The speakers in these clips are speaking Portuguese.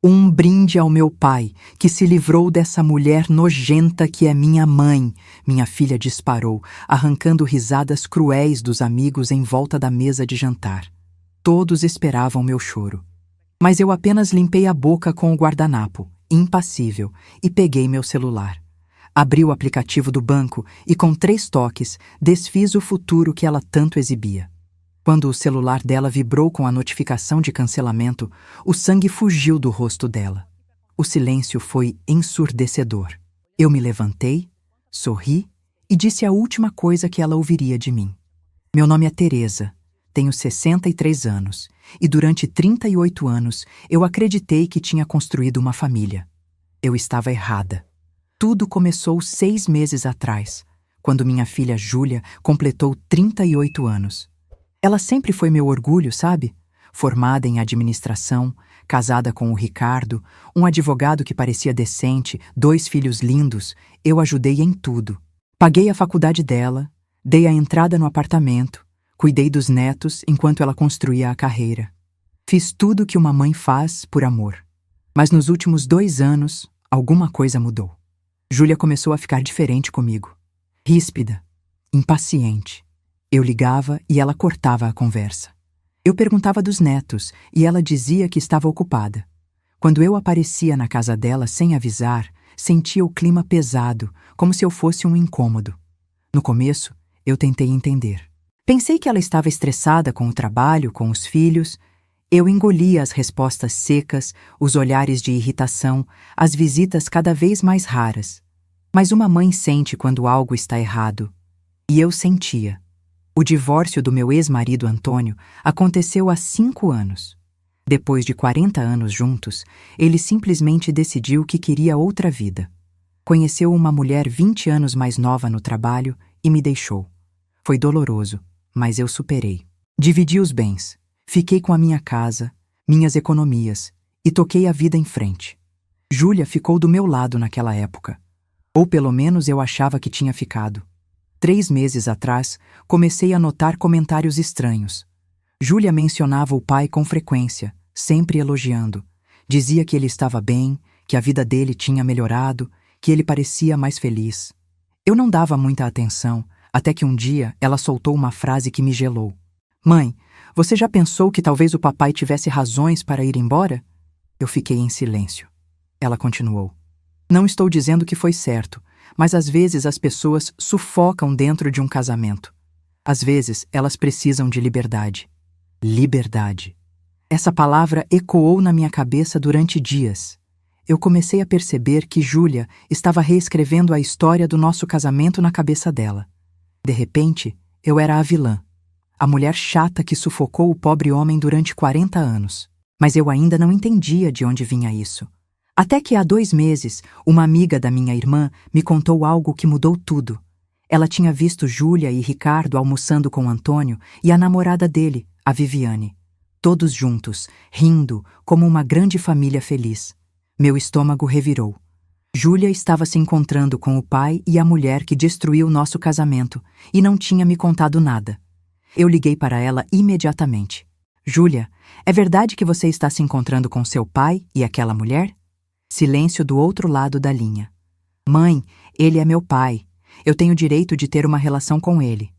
Um brinde ao meu pai, que se livrou dessa mulher nojenta que é minha mãe, minha filha disparou, arrancando risadas cruéis dos amigos em volta da mesa de jantar. Todos esperavam meu choro. Mas eu apenas limpei a boca com o guardanapo, impassível, e peguei meu celular. Abri o aplicativo do banco e, com 3 toques, desfiz o futuro que ela tanto exibia. Quando o celular dela vibrou com a notificação de cancelamento, o sangue fugiu do rosto dela. O silêncio foi ensurdecedor. Eu me levantei, sorri e disse a última coisa que ela ouviria de mim. Meu nome é Teresa, tenho 63 anos e durante 38 anos eu acreditei que tinha construído uma família. Eu estava errada. Tudo começou 6 meses atrás, quando minha filha Júlia completou 38 anos. Ela sempre foi meu orgulho, sabe? Formada em administração, casada com o Ricardo, um advogado que parecia decente, 2 filhos lindos, eu ajudei em tudo. Paguei a faculdade dela, dei a entrada no apartamento, cuidei dos netos enquanto ela construía a carreira. Fiz tudo que uma mãe faz por amor. Mas nos últimos 2 anos, alguma coisa mudou. Júlia começou a ficar diferente comigo. Ríspida, impaciente. Eu ligava e ela cortava a conversa. Eu perguntava dos netos e ela dizia que estava ocupada. Quando eu aparecia na casa dela sem avisar, sentia o clima pesado, como se eu fosse um incômodo. No começo, eu tentei entender. Pensei que ela estava estressada com o trabalho, com os filhos. Eu engolia as respostas secas, os olhares de irritação, as visitas cada vez mais raras. Mas uma mãe sente quando algo está errado. E eu sentia. O divórcio do meu ex-marido Antônio aconteceu há 5 anos. Depois de 40 anos juntos, ele simplesmente decidiu que queria outra vida. Conheceu uma mulher 20 anos mais nova no trabalho e me deixou. Foi doloroso, mas eu superei. Dividi os bens, fiquei com a minha casa, minhas economias e toquei a vida em frente. Júlia ficou do meu lado naquela época. Ou pelo menos eu achava que tinha ficado. 3 meses atrás, comecei a notar comentários estranhos. Júlia mencionava o pai com frequência, sempre elogiando. Dizia que ele estava bem, que a vida dele tinha melhorado, que ele parecia mais feliz. Eu não dava muita atenção, até que um dia ela soltou uma frase que me gelou. Mãe, você já pensou que talvez o papai tivesse razões para ir embora? Eu fiquei em silêncio. Ela continuou. Não estou dizendo que foi certo, mas às vezes as pessoas sufocam dentro de um casamento. Às vezes elas precisam de liberdade. Liberdade. Essa palavra ecoou na minha cabeça durante dias. Eu comecei a perceber que Júlia estava reescrevendo a história do nosso casamento na cabeça dela. De repente, eu era a vilã. A mulher chata que sufocou o pobre homem durante 40 anos. Mas eu ainda não entendia de onde vinha isso. Até que há 2 meses, uma amiga da minha irmã me contou algo que mudou tudo. Ela tinha visto Júlia e Ricardo almoçando com Antônio e a namorada dele, a Viviane. Todos juntos, rindo, como uma grande família feliz. Meu estômago revirou. Júlia estava se encontrando com o pai e a mulher que destruiu nosso casamento e não tinha me contado nada. Eu liguei para ela imediatamente. Júlia, é verdade que você está se encontrando com seu pai e aquela mulher? Silêncio do outro lado da linha. Mãe, ele é meu pai. Eu tenho direito de ter uma relação com ele.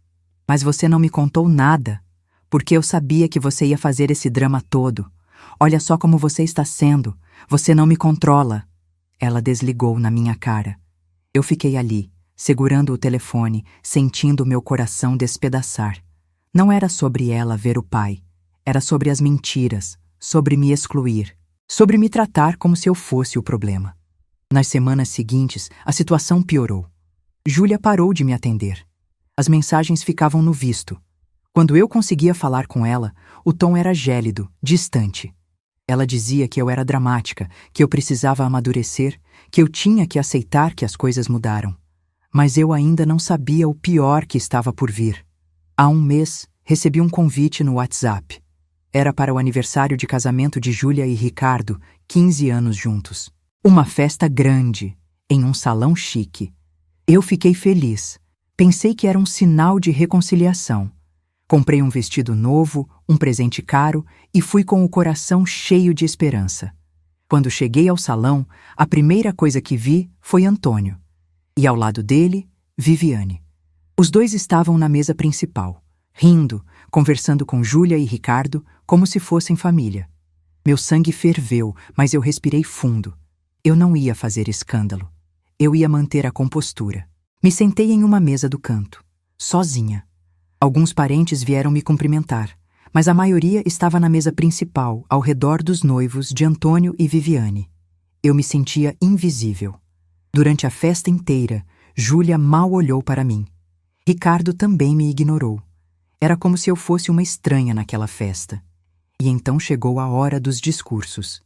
Mas você não me contou nada, porque eu sabia que você ia fazer esse drama todo. Olha só como você está sendo. Você não me controla. Ela desligou na minha cara. Eu fiquei ali, segurando o telefone, sentindo meu coração despedaçar. Não era sobre ela ver o pai. Era sobre as mentiras, sobre me excluir. Sobre me tratar como se eu fosse o problema. Nas semanas seguintes, a situação piorou. Júlia parou de me atender. As mensagens ficavam no visto. Quando eu conseguia falar com ela, o tom era gélido, distante. Ela dizia que eu era dramática, que eu precisava amadurecer, que eu tinha que aceitar que as coisas mudaram. Mas eu ainda não sabia o pior que estava por vir. Há 1 mês, recebi um convite no WhatsApp. Era para o aniversário de casamento de Júlia e Ricardo, 15 anos juntos. Uma festa grande, em um salão chique. Eu fiquei feliz. Pensei que era um sinal de reconciliação. Comprei um vestido novo, um presente caro e fui com o coração cheio de esperança. Quando cheguei ao salão, a primeira coisa que vi foi Antônio. E ao lado dele, Viviane. Os dois estavam na mesa principal, rindo, conversando com Júlia e Ricardo como se fossem família. Meu sangue ferveu, mas eu respirei fundo. Eu não ia fazer escândalo. Eu ia manter a compostura. Me sentei em uma mesa do canto, sozinha. Alguns parentes vieram me cumprimentar, mas a maioria estava na mesa principal, ao redor dos noivos de Antônio e Viviane. Eu me sentia invisível. Durante a festa inteira, Júlia mal olhou para mim. Ricardo também me ignorou. Era como se eu fosse uma estranha naquela festa. E então chegou a hora dos discursos.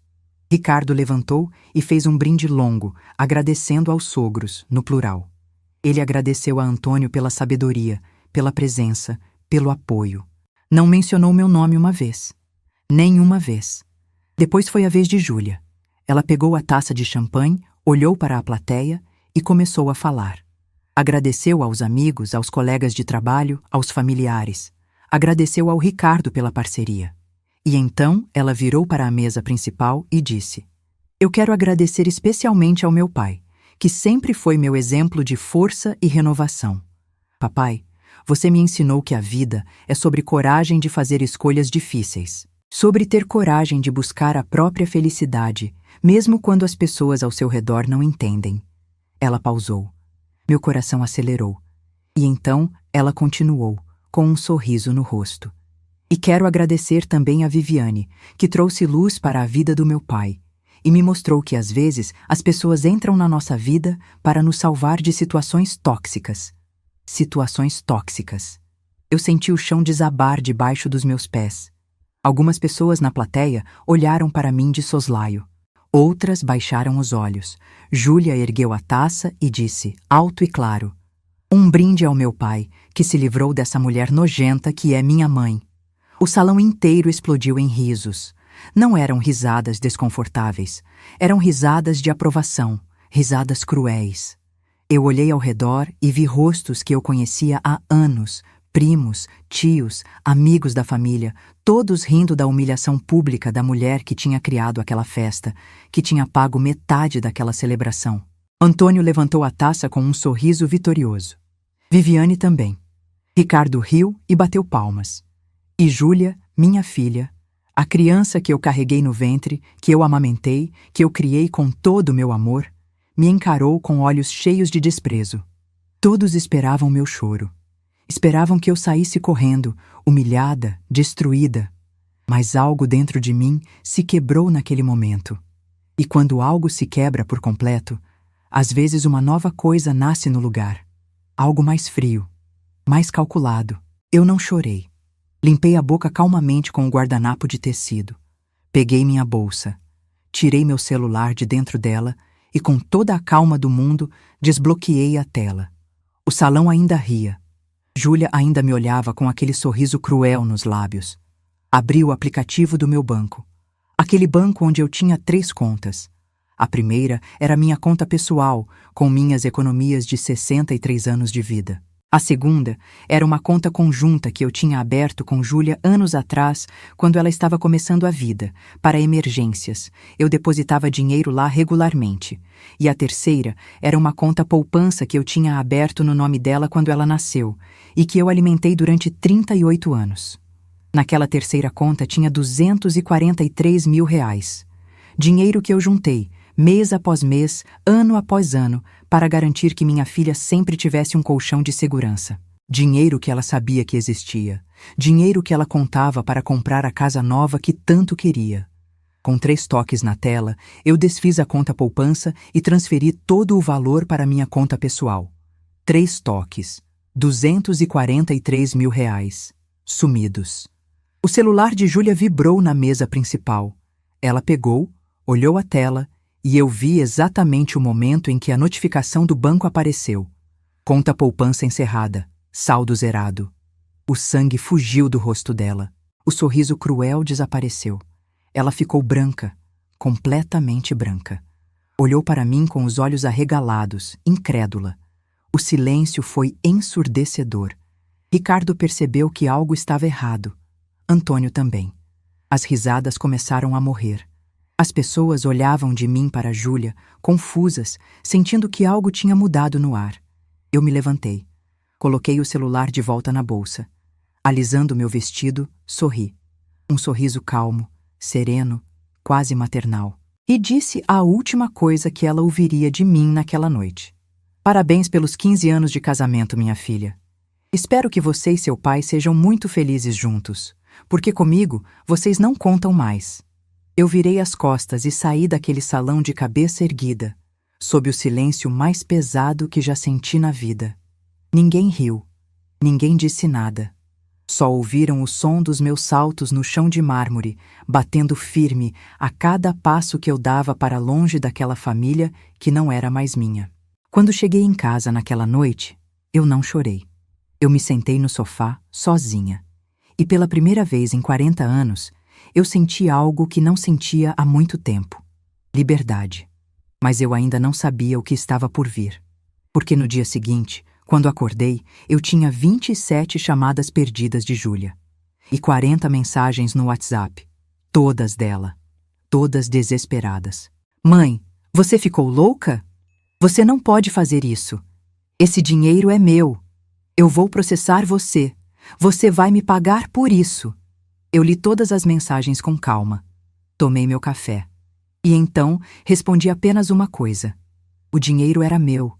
Ricardo levantou e fez um brinde longo, agradecendo aos sogros, no plural. Ele agradeceu a Antônio pela sabedoria, pela presença, pelo apoio. Não mencionou meu nome uma vez. Nem uma vez. Depois foi a vez de Júlia. Ela pegou a taça de champanhe, olhou para a plateia e começou a falar. Agradeceu aos amigos, aos colegas de trabalho, aos familiares. Agradeceu ao Ricardo pela parceria. E então ela virou para a mesa principal e disse: Eu quero agradecer especialmente ao meu pai, que sempre foi meu exemplo de força e renovação. Papai, você me ensinou que a vida é sobre coragem de fazer escolhas difíceis, sobre ter coragem de buscar a própria felicidade, mesmo quando as pessoas ao seu redor não entendem. Ela pausou. Meu coração acelerou. E então ela continuou, com um sorriso no rosto. E quero agradecer também a Viviane, que trouxe luz para a vida do meu pai, e me mostrou que às vezes as pessoas entram na nossa vida para nos salvar de situações tóxicas. Situações tóxicas. Eu senti o chão desabar debaixo dos meus pés. Algumas pessoas na plateia olharam para mim de soslaio. Outras baixaram os olhos. Júlia ergueu a taça e disse, alto e claro: Um brinde ao meu pai, que se livrou dessa mulher nojenta que é minha mãe. O salão inteiro explodiu em risos. Não eram risadas desconfortáveis. Eram risadas de aprovação, risadas cruéis. Eu olhei ao redor e vi rostos que eu conhecia há anos, primos, tios, amigos da família, todos rindo da humilhação pública da mulher que tinha criado aquela festa, que tinha pago metade daquela celebração. Antônio levantou a taça com um sorriso vitorioso. Viviane também. Ricardo riu e bateu palmas. E Júlia, minha filha, a criança que eu carreguei no ventre, que eu amamentei, que eu criei com todo o meu amor, me encarou com olhos cheios de desprezo. Todos esperavam meu choro. Esperavam que eu saísse correndo, humilhada, destruída. Mas algo dentro de mim se quebrou naquele momento. E quando algo se quebra por completo, às vezes uma nova coisa nasce no lugar. Algo mais frio, mais calculado. Eu não chorei. Limpei a boca calmamente com o guardanapo de tecido. Peguei minha bolsa. Tirei meu celular de dentro dela e, com toda a calma do mundo, desbloqueei a tela. O salão ainda ria. Júlia ainda me olhava com aquele sorriso cruel nos lábios. Abri o aplicativo do meu banco. Aquele banco onde eu tinha 3 contas. A primeira era minha conta pessoal, com minhas economias de 63 anos de vida. A segunda era uma conta conjunta que eu tinha aberto com Júlia anos atrás, quando ela estava começando a vida, para emergências. Eu depositava dinheiro lá regularmente. E a terceira era uma conta poupança que eu tinha aberto no nome dela quando ela nasceu, e que eu alimentei durante 38 anos. Naquela terceira conta tinha R$243 mil. Dinheiro que eu juntei, mês após mês, ano após ano, para garantir que minha filha sempre tivesse um colchão de segurança. Dinheiro que ela sabia que existia. Dinheiro que ela contava para comprar a casa nova que tanto queria. Com 3 toques na tela, eu desfiz a conta poupança e transferi todo o valor para minha conta pessoal. 3 toques. R$243 mil. Sumidos. O celular de Júlia vibrou na mesa principal. Ela pegou, olhou a tela e eu vi exatamente o momento em que a notificação do banco apareceu. Conta poupança encerrada. Saldo zerado. O sangue fugiu do rosto dela. O sorriso cruel desapareceu. Ela ficou branca, completamente branca. Olhou para mim com os olhos arregalados, incrédula. O silêncio foi ensurdecedor. Ricardo percebeu que algo estava errado. Antônio também. As risadas começaram a morrer. As pessoas olhavam de mim para Júlia, confusas, sentindo que algo tinha mudado no ar. Eu me levantei. Coloquei o celular de volta na bolsa. Alisando meu vestido, sorri. Um sorriso calmo, sereno, quase maternal. E disse a última coisa que ela ouviria de mim naquela noite. Parabéns pelos 15 anos de casamento, minha filha. Espero que você e seu pai sejam muito felizes juntos, porque comigo vocês não contam mais. Eu virei as costas e saí daquele salão de cabeça erguida, sob o silêncio mais pesado que já senti na vida. Ninguém riu, ninguém disse nada. Só ouviram o som dos meus saltos no chão de mármore, batendo firme a cada passo que eu dava para longe daquela família que não era mais minha. Quando cheguei em casa naquela noite, eu não chorei. Eu me sentei no sofá, sozinha. E pela primeira vez em 40 anos, eu senti algo que não sentia há muito tempo. Liberdade. Mas eu ainda não sabia o que estava por vir. Porque no dia seguinte, quando acordei, eu tinha 27 chamadas perdidas de Júlia. E 40 mensagens no WhatsApp. Todas dela. Todas desesperadas. Mãe, você ficou louca? Você não pode fazer isso. Esse dinheiro é meu. Eu vou processar você. Você vai me pagar por isso. Eu li todas as mensagens com calma. Tomei meu café. E então respondi apenas uma coisa. O dinheiro era meu.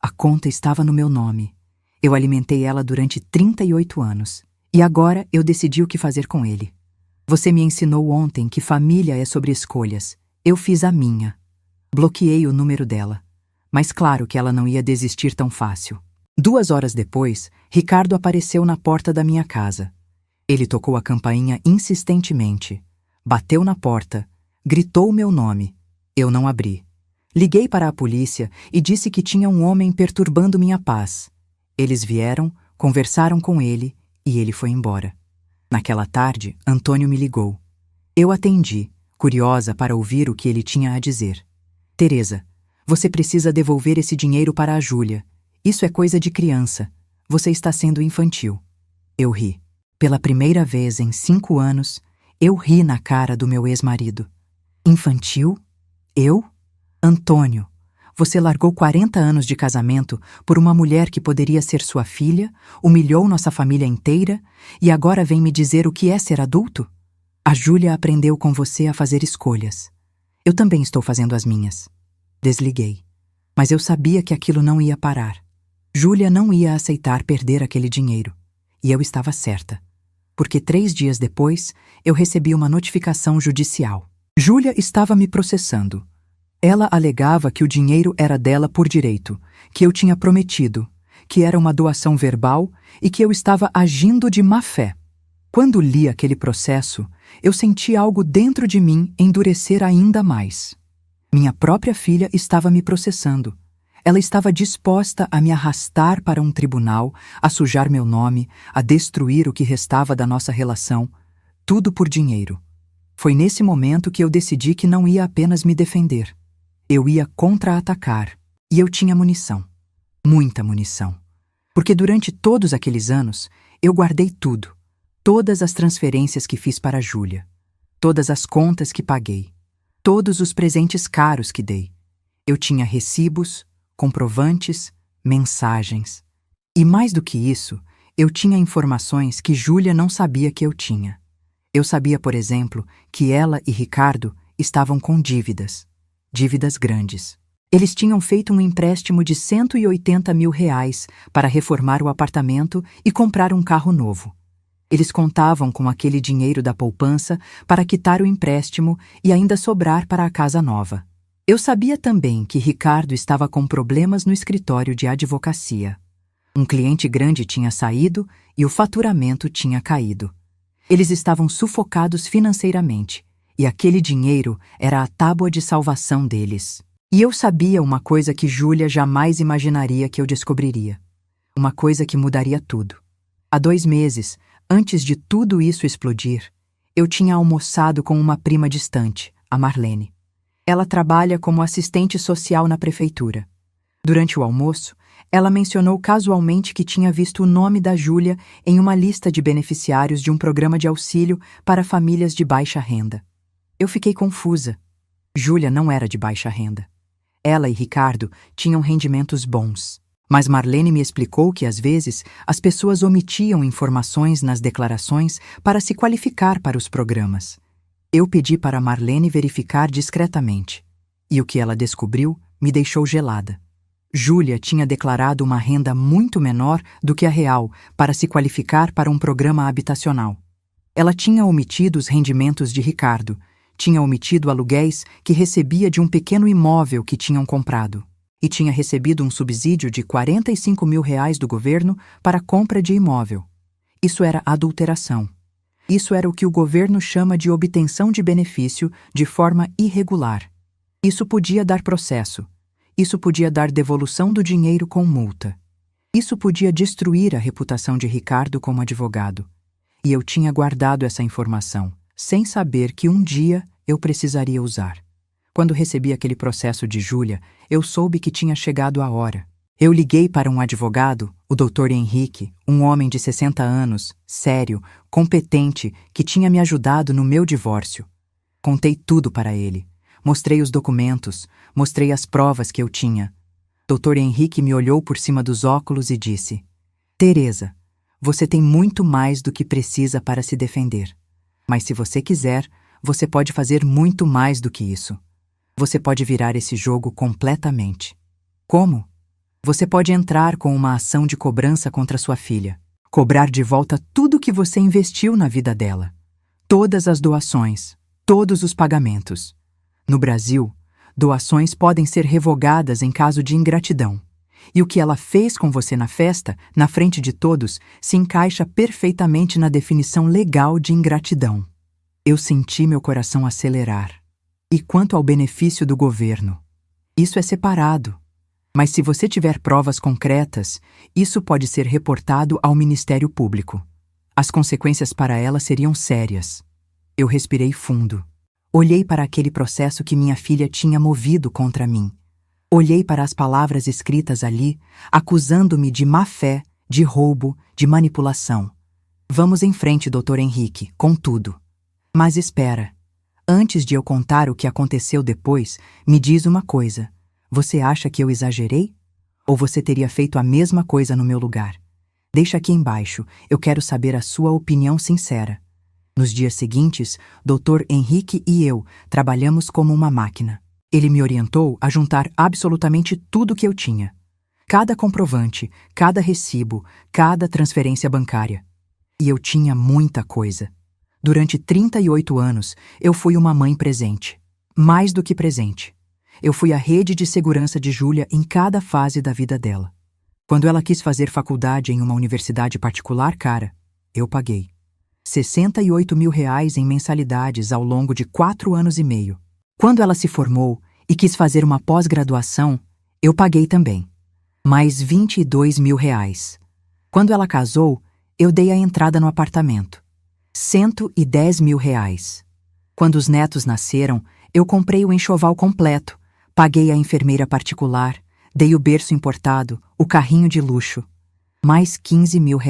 A conta estava no meu nome. Eu alimentei ela durante 38 anos. E agora eu decidi o que fazer com ele. Você me ensinou ontem que família é sobre escolhas. Eu fiz a minha. Bloqueei o número dela. Mas claro que ela não ia desistir tão fácil. 2 horas depois, Ricardo apareceu na porta da minha casa. Ele tocou a campainha insistentemente. Bateu na porta. Gritou meu nome. Eu não abri. Liguei para a polícia e disse que tinha um homem perturbando minha paz. Eles vieram, conversaram com ele e ele foi embora. Naquela tarde, Antônio me ligou. Eu atendi, curiosa para ouvir o que ele tinha a dizer. Teresa, você precisa devolver esse dinheiro para a Júlia. Isso é coisa de criança. Você está sendo infantil. Eu ri. Pela primeira vez em 5 anos, eu ri na cara do meu ex-marido. Infantil? Eu? Antônio, você largou 40 anos de casamento por uma mulher que poderia ser sua filha, humilhou nossa família inteira e agora vem me dizer o que é ser adulto? A Júlia aprendeu com você a fazer escolhas. Eu também estou fazendo as minhas. Desliguei. Mas eu sabia que aquilo não ia parar. Júlia não ia aceitar perder aquele dinheiro. E eu estava certa. Porque 3 dias depois, eu recebi uma notificação judicial. Júlia estava me processando. Ela alegava que o dinheiro era dela por direito, que eu tinha prometido, que era uma doação verbal e que eu estava agindo de má fé. Quando li aquele processo, eu senti algo dentro de mim endurecer ainda mais. Minha própria filha estava me processando. Ela estava disposta a me arrastar para um tribunal, a sujar meu nome, a destruir o que restava da nossa relação, tudo por dinheiro. Foi nesse momento que eu decidi que não ia apenas me defender. Eu ia contra-atacar, e eu tinha munição. Muita munição. Porque durante todos aqueles anos, eu guardei tudo. Todas as transferências que fiz para a Júlia. Todas as contas que paguei. Todos os presentes caros que dei. Eu tinha recibos, comprovantes, mensagens. E mais do que isso, eu tinha informações que Júlia não sabia que eu tinha. Eu sabia, por exemplo, que ela e Ricardo estavam com dívidas. Dívidas grandes. Eles tinham feito um empréstimo de R$ 180 mil para reformar o apartamento e comprar um carro novo. Eles contavam com aquele dinheiro da poupança para quitar o empréstimo e ainda sobrar para a casa nova. Eu sabia também que Ricardo estava com problemas no escritório de advocacia. Um cliente grande tinha saído e o faturamento tinha caído. Eles estavam sufocados financeiramente. E aquele dinheiro era a tábua de salvação deles. E eu sabia uma coisa que Júlia jamais imaginaria que eu descobriria. Uma coisa que mudaria tudo. Há 2 meses, antes de tudo isso explodir, eu tinha almoçado com uma prima distante, a Marlene. Ela trabalha como assistente social na prefeitura. Durante o almoço, ela mencionou casualmente que tinha visto o nome da Júlia em uma lista de beneficiários de um programa de auxílio para famílias de baixa renda. Eu fiquei confusa. Júlia não era de baixa renda. Ela e Ricardo tinham rendimentos bons. Mas Marlene me explicou que, às vezes, as pessoas omitiam informações nas declarações para se qualificar para os programas. Eu pedi para Marlene verificar discretamente. E o que ela descobriu me deixou gelada. Júlia tinha declarado uma renda muito menor do que a real para se qualificar para um programa habitacional. Ela tinha omitido os rendimentos de Ricardo, tinha omitido aluguéis que recebia de um pequeno imóvel que tinham comprado, e tinha recebido um subsídio de R$ 45 mil do governo para a compra de imóvel. Isso era adulteração. Isso era o que o governo chama de obtenção de benefício de forma irregular. Isso podia dar processo. Isso podia dar devolução do dinheiro com multa. Isso podia destruir a reputação de Ricardo como advogado. E eu tinha guardado essa informação, sem saber que um dia eu precisaria usar. Quando recebi aquele processo de Júlia, eu soube que tinha chegado a hora. Eu liguei para um advogado, o Dr. Henrique, um homem de 60 anos, sério, competente, que tinha me ajudado no meu divórcio. Contei tudo para ele. Mostrei os documentos, mostrei as provas que eu tinha. Dr. Henrique me olhou por cima dos óculos e disse: Teresa, você tem muito mais do que precisa para se defender. Mas se você quiser, você pode fazer muito mais do que isso. Você pode virar esse jogo completamente. Como? Você pode entrar com uma ação de cobrança contra sua filha. Cobrar de volta tudo que você investiu na vida dela. Todas as doações, todos os pagamentos. No Brasil, doações podem ser revogadas em caso de ingratidão. E o que ela fez com você na festa, na frente de todos, se encaixa perfeitamente na definição legal de ingratidão. Eu senti meu coração acelerar. E quanto ao benefício do governo? Isso é separado. Mas se você tiver provas concretas, isso pode ser reportado ao Ministério Público. As consequências para ela seriam sérias. Eu respirei fundo. Olhei para aquele processo que minha filha tinha movido contra mim. Olhei para as palavras escritas ali, acusando-me de má-fé, de roubo, de manipulação. Vamos em frente, Dr. Henrique, com tudo. Mas espera. Antes de eu contar o que aconteceu depois, me diz uma coisa. Você acha que eu exagerei? Ou você teria feito a mesma coisa no meu lugar? Deixa aqui embaixo, eu quero saber a sua opinião sincera. Nos dias seguintes, Dr. Henrique e eu trabalhamos como uma máquina. Ele me orientou a juntar absolutamente tudo que eu tinha. Cada comprovante, cada recibo, cada transferência bancária. E eu tinha muita coisa. Durante 38 anos, eu fui uma mãe presente. Mais do que presente. Eu fui a rede de segurança de Júlia em cada fase da vida dela. Quando ela quis fazer faculdade em uma universidade particular cara, eu paguei. R$ 68 mil em mensalidades ao longo de 4 anos e meio. Quando ela se formou e quis fazer uma pós-graduação, eu paguei também. Mais R$ 22 mil. Quando ela casou, eu dei a entrada no apartamento. R$ 110 mil. Quando os netos nasceram, eu comprei o enxoval completo, paguei a enfermeira particular, dei o berço importado, o carrinho de luxo. Mais R$ 15 mil.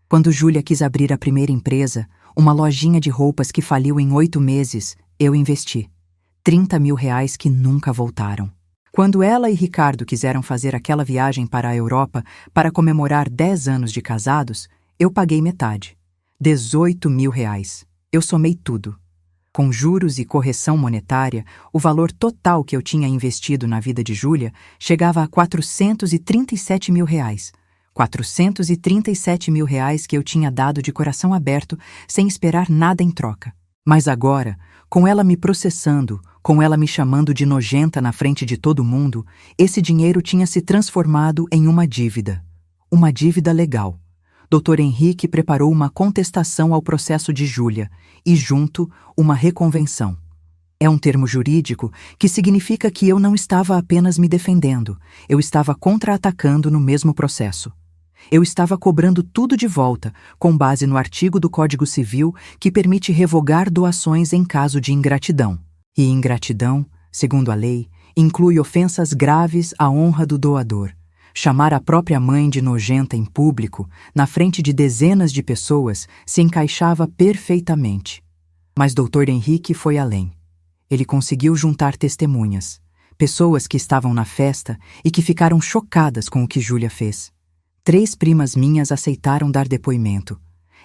Quando Júlia quis abrir a primeira empresa, uma lojinha de roupas que faliu em 8 meses, eu investi. R$ 30 mil que nunca voltaram. Quando ela e Ricardo quiseram fazer aquela viagem para a Europa para comemorar 10 anos de casados, eu paguei metade. R$ 18 mil. Eu somei tudo. Com juros e correção monetária, o valor total que eu tinha investido na vida de Júlia chegava a R$ 437 mil. R$ 437 mil que eu tinha dado de coração aberto, sem esperar nada em troca. Mas agora, com ela me processando, com ela me chamando de nojenta na frente de todo mundo, esse dinheiro tinha se transformado em uma dívida. Uma dívida legal. Dr. Henrique preparou uma contestação ao processo de Júlia e, junto, uma reconvenção. É um termo jurídico que significa que eu não estava apenas me defendendo, eu estava contra-atacando no mesmo processo. Eu estava cobrando tudo de volta, com base no artigo do Código Civil que permite revogar doações em caso de ingratidão. E ingratidão, segundo a lei, inclui ofensas graves à honra do doador. Chamar a própria mãe de nojenta em público, na frente de dezenas de pessoas, se encaixava perfeitamente. Mas Dr. Henrique foi além. Ele conseguiu juntar testemunhas, pessoas que estavam na festa e que ficaram chocadas com o que Júlia fez. 3 primas minhas aceitaram dar depoimento.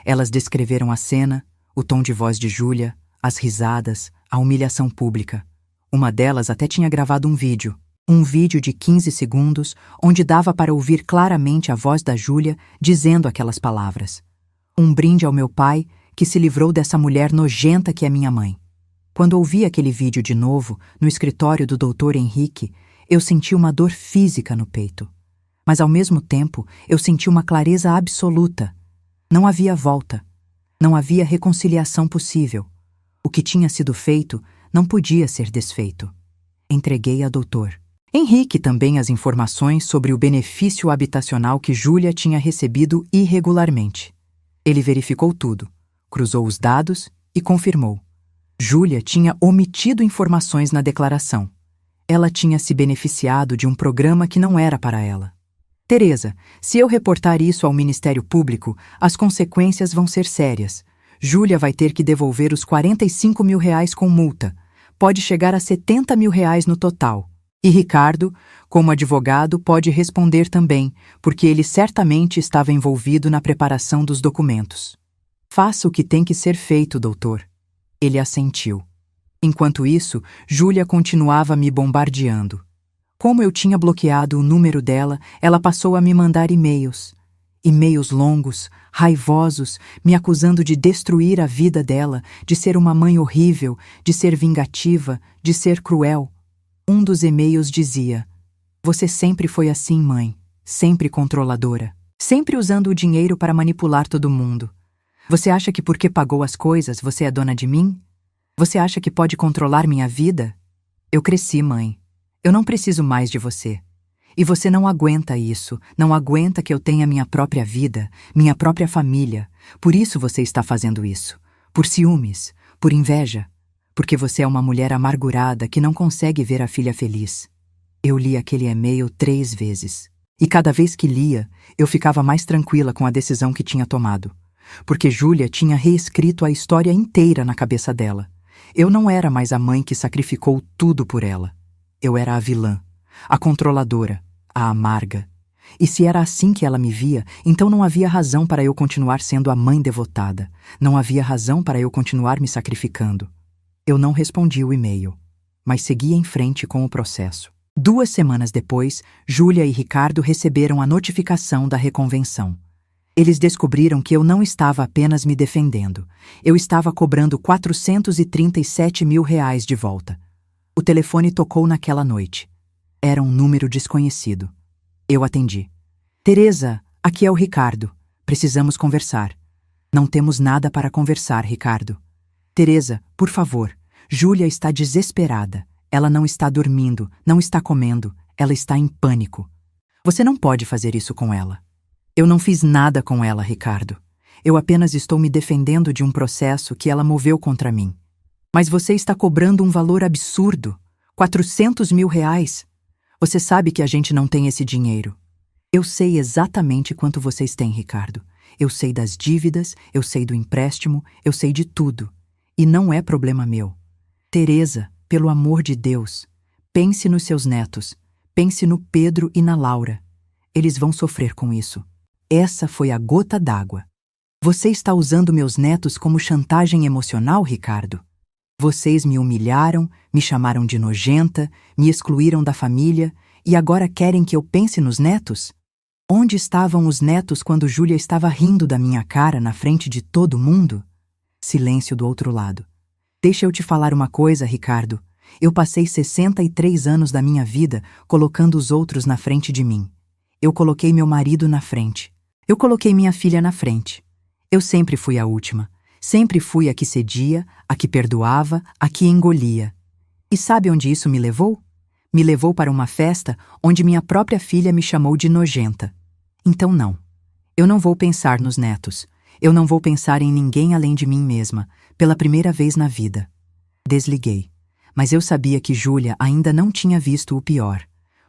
Elas descreveram a cena, o tom de voz de Júlia, as risadas, a humilhação pública. Uma delas até tinha gravado um vídeo de 15 segundos, onde dava para ouvir claramente a voz da Júlia dizendo aquelas palavras. Um brinde ao meu pai, que se livrou dessa mulher nojenta que é minha mãe. Quando ouvi aquele vídeo de novo, no escritório do Dr. Henrique, eu senti uma dor física no peito. Mas ao mesmo tempo, eu senti uma clareza absoluta. Não havia volta. Não havia reconciliação possível. O que tinha sido feito não podia ser desfeito. Entreguei a doutor Henrique também as informações sobre o benefício habitacional que Júlia tinha recebido irregularmente. Ele verificou tudo, cruzou os dados e confirmou. Júlia tinha omitido informações na declaração. Ela tinha se beneficiado de um programa que não era para ela. Teresa, se eu reportar isso ao Ministério Público, as consequências vão ser sérias. Júlia vai ter que devolver os R$45 mil com multa. Pode chegar a R$70 mil no total. E Ricardo, como advogado, pode responder também, porque ele certamente estava envolvido na preparação dos documentos. Faça o que tem que ser feito, doutor. Ele assentiu. Enquanto isso, Júlia continuava me bombardeando. Como eu tinha bloqueado o número dela, ela passou a me mandar e-mails. E-mails longos, raivosos, me acusando de destruir a vida dela, de ser uma mãe horrível, de ser vingativa, de ser cruel. Um dos e-mails dizia: "Você sempre foi assim, mãe, sempre controladora, sempre usando o dinheiro para manipular todo mundo. Você acha que porque pagou as coisas você é dona de mim? Você acha que pode controlar minha vida? Eu cresci, mãe. Eu não preciso mais de você. E você não aguenta isso, não aguenta que eu tenha minha própria vida, minha própria família. Por isso você está fazendo isso. Por ciúmes, por inveja. Porque você é uma mulher amargurada que não consegue ver a filha feliz." Eu li aquele e-mail 3 vezes. E cada vez que lia, eu ficava mais tranquila com a decisão que tinha tomado. Porque Júlia tinha reescrito a história inteira na cabeça dela. Eu não era mais a mãe que sacrificou tudo por ela. Eu era a vilã, a controladora, a amarga. E se era assim que ela me via, então não havia razão para eu continuar sendo a mãe devotada. Não havia razão para eu continuar me sacrificando. Eu não respondi o e-mail, mas segui em frente com o processo. 2 semanas depois, Júlia e Ricardo receberam a notificação da reconvenção. Eles descobriram que eu não estava apenas me defendendo. Eu estava cobrando R$437 mil de volta. O telefone tocou naquela noite. Era um número desconhecido. Eu atendi. "Teresa, aqui é o Ricardo. Precisamos conversar." "Não temos nada para conversar, Ricardo." "Teresa, por favor. Júlia está desesperada. Ela não está dormindo, não está comendo. Ela está em pânico. Você não pode fazer isso com ela." "Eu não fiz nada com ela, Ricardo. Eu apenas estou me defendendo de um processo que ela moveu contra mim." "Mas você está cobrando um valor absurdo. R$400 mil. Você sabe que a gente não tem esse dinheiro." "Eu sei exatamente quanto vocês têm, Ricardo. Eu sei das dívidas, eu sei do empréstimo, eu sei de tudo. E não é problema meu." "Teresa, pelo amor de Deus, pense nos seus netos. Pense no Pedro e na Laura. Eles vão sofrer com isso. Essa foi a gota d'água." "Você está usando meus netos como chantagem emocional, Ricardo? Vocês me humilharam, me chamaram de nojenta, me excluíram da família e agora querem que eu pense nos netos? Onde estavam os netos quando Júlia estava rindo da minha cara na frente de todo mundo?" Silêncio do outro lado. "Deixa eu te falar uma coisa, Ricardo. Eu passei 63 anos da minha vida colocando os outros na frente de mim. Eu coloquei meu marido na frente. Eu coloquei minha filha na frente. Eu sempre fui a última. Sempre fui a que cedia, a que perdoava, a que engolia. E sabe onde isso me levou? Me levou para uma festa onde minha própria filha me chamou de nojenta. Então não. Eu não vou pensar nos netos. Eu não vou pensar em ninguém além de mim mesma, pela primeira vez na vida." Desliguei. Mas eu sabia que Júlia ainda não tinha visto o pior,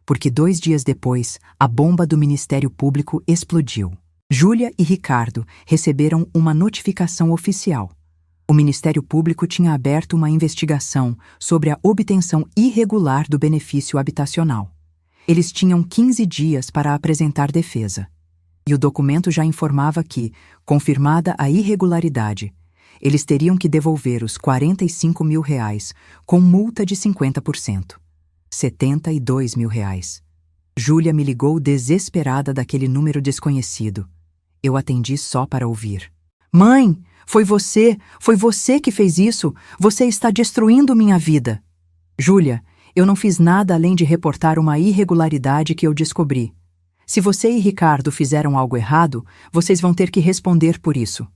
porque 2 dias depois, a bomba do Ministério Público explodiu. Júlia e Ricardo receberam uma notificação oficial. O Ministério Público tinha aberto uma investigação sobre a obtenção irregular do benefício habitacional. Eles tinham 15 dias para apresentar defesa. E o documento já informava que, confirmada a irregularidade, eles teriam que devolver os R$ 45 mil com multa de 50%. R$ 72 mil. Júlia me ligou desesperada daquele número desconhecido. Eu atendi só para ouvir. Mãe, foi você que fez isso. Você está destruindo minha vida. Júlia, eu não fiz nada além de reportar uma irregularidade que eu descobri. Se você e Ricardo fizeram algo errado, vocês vão ter que responder por isso.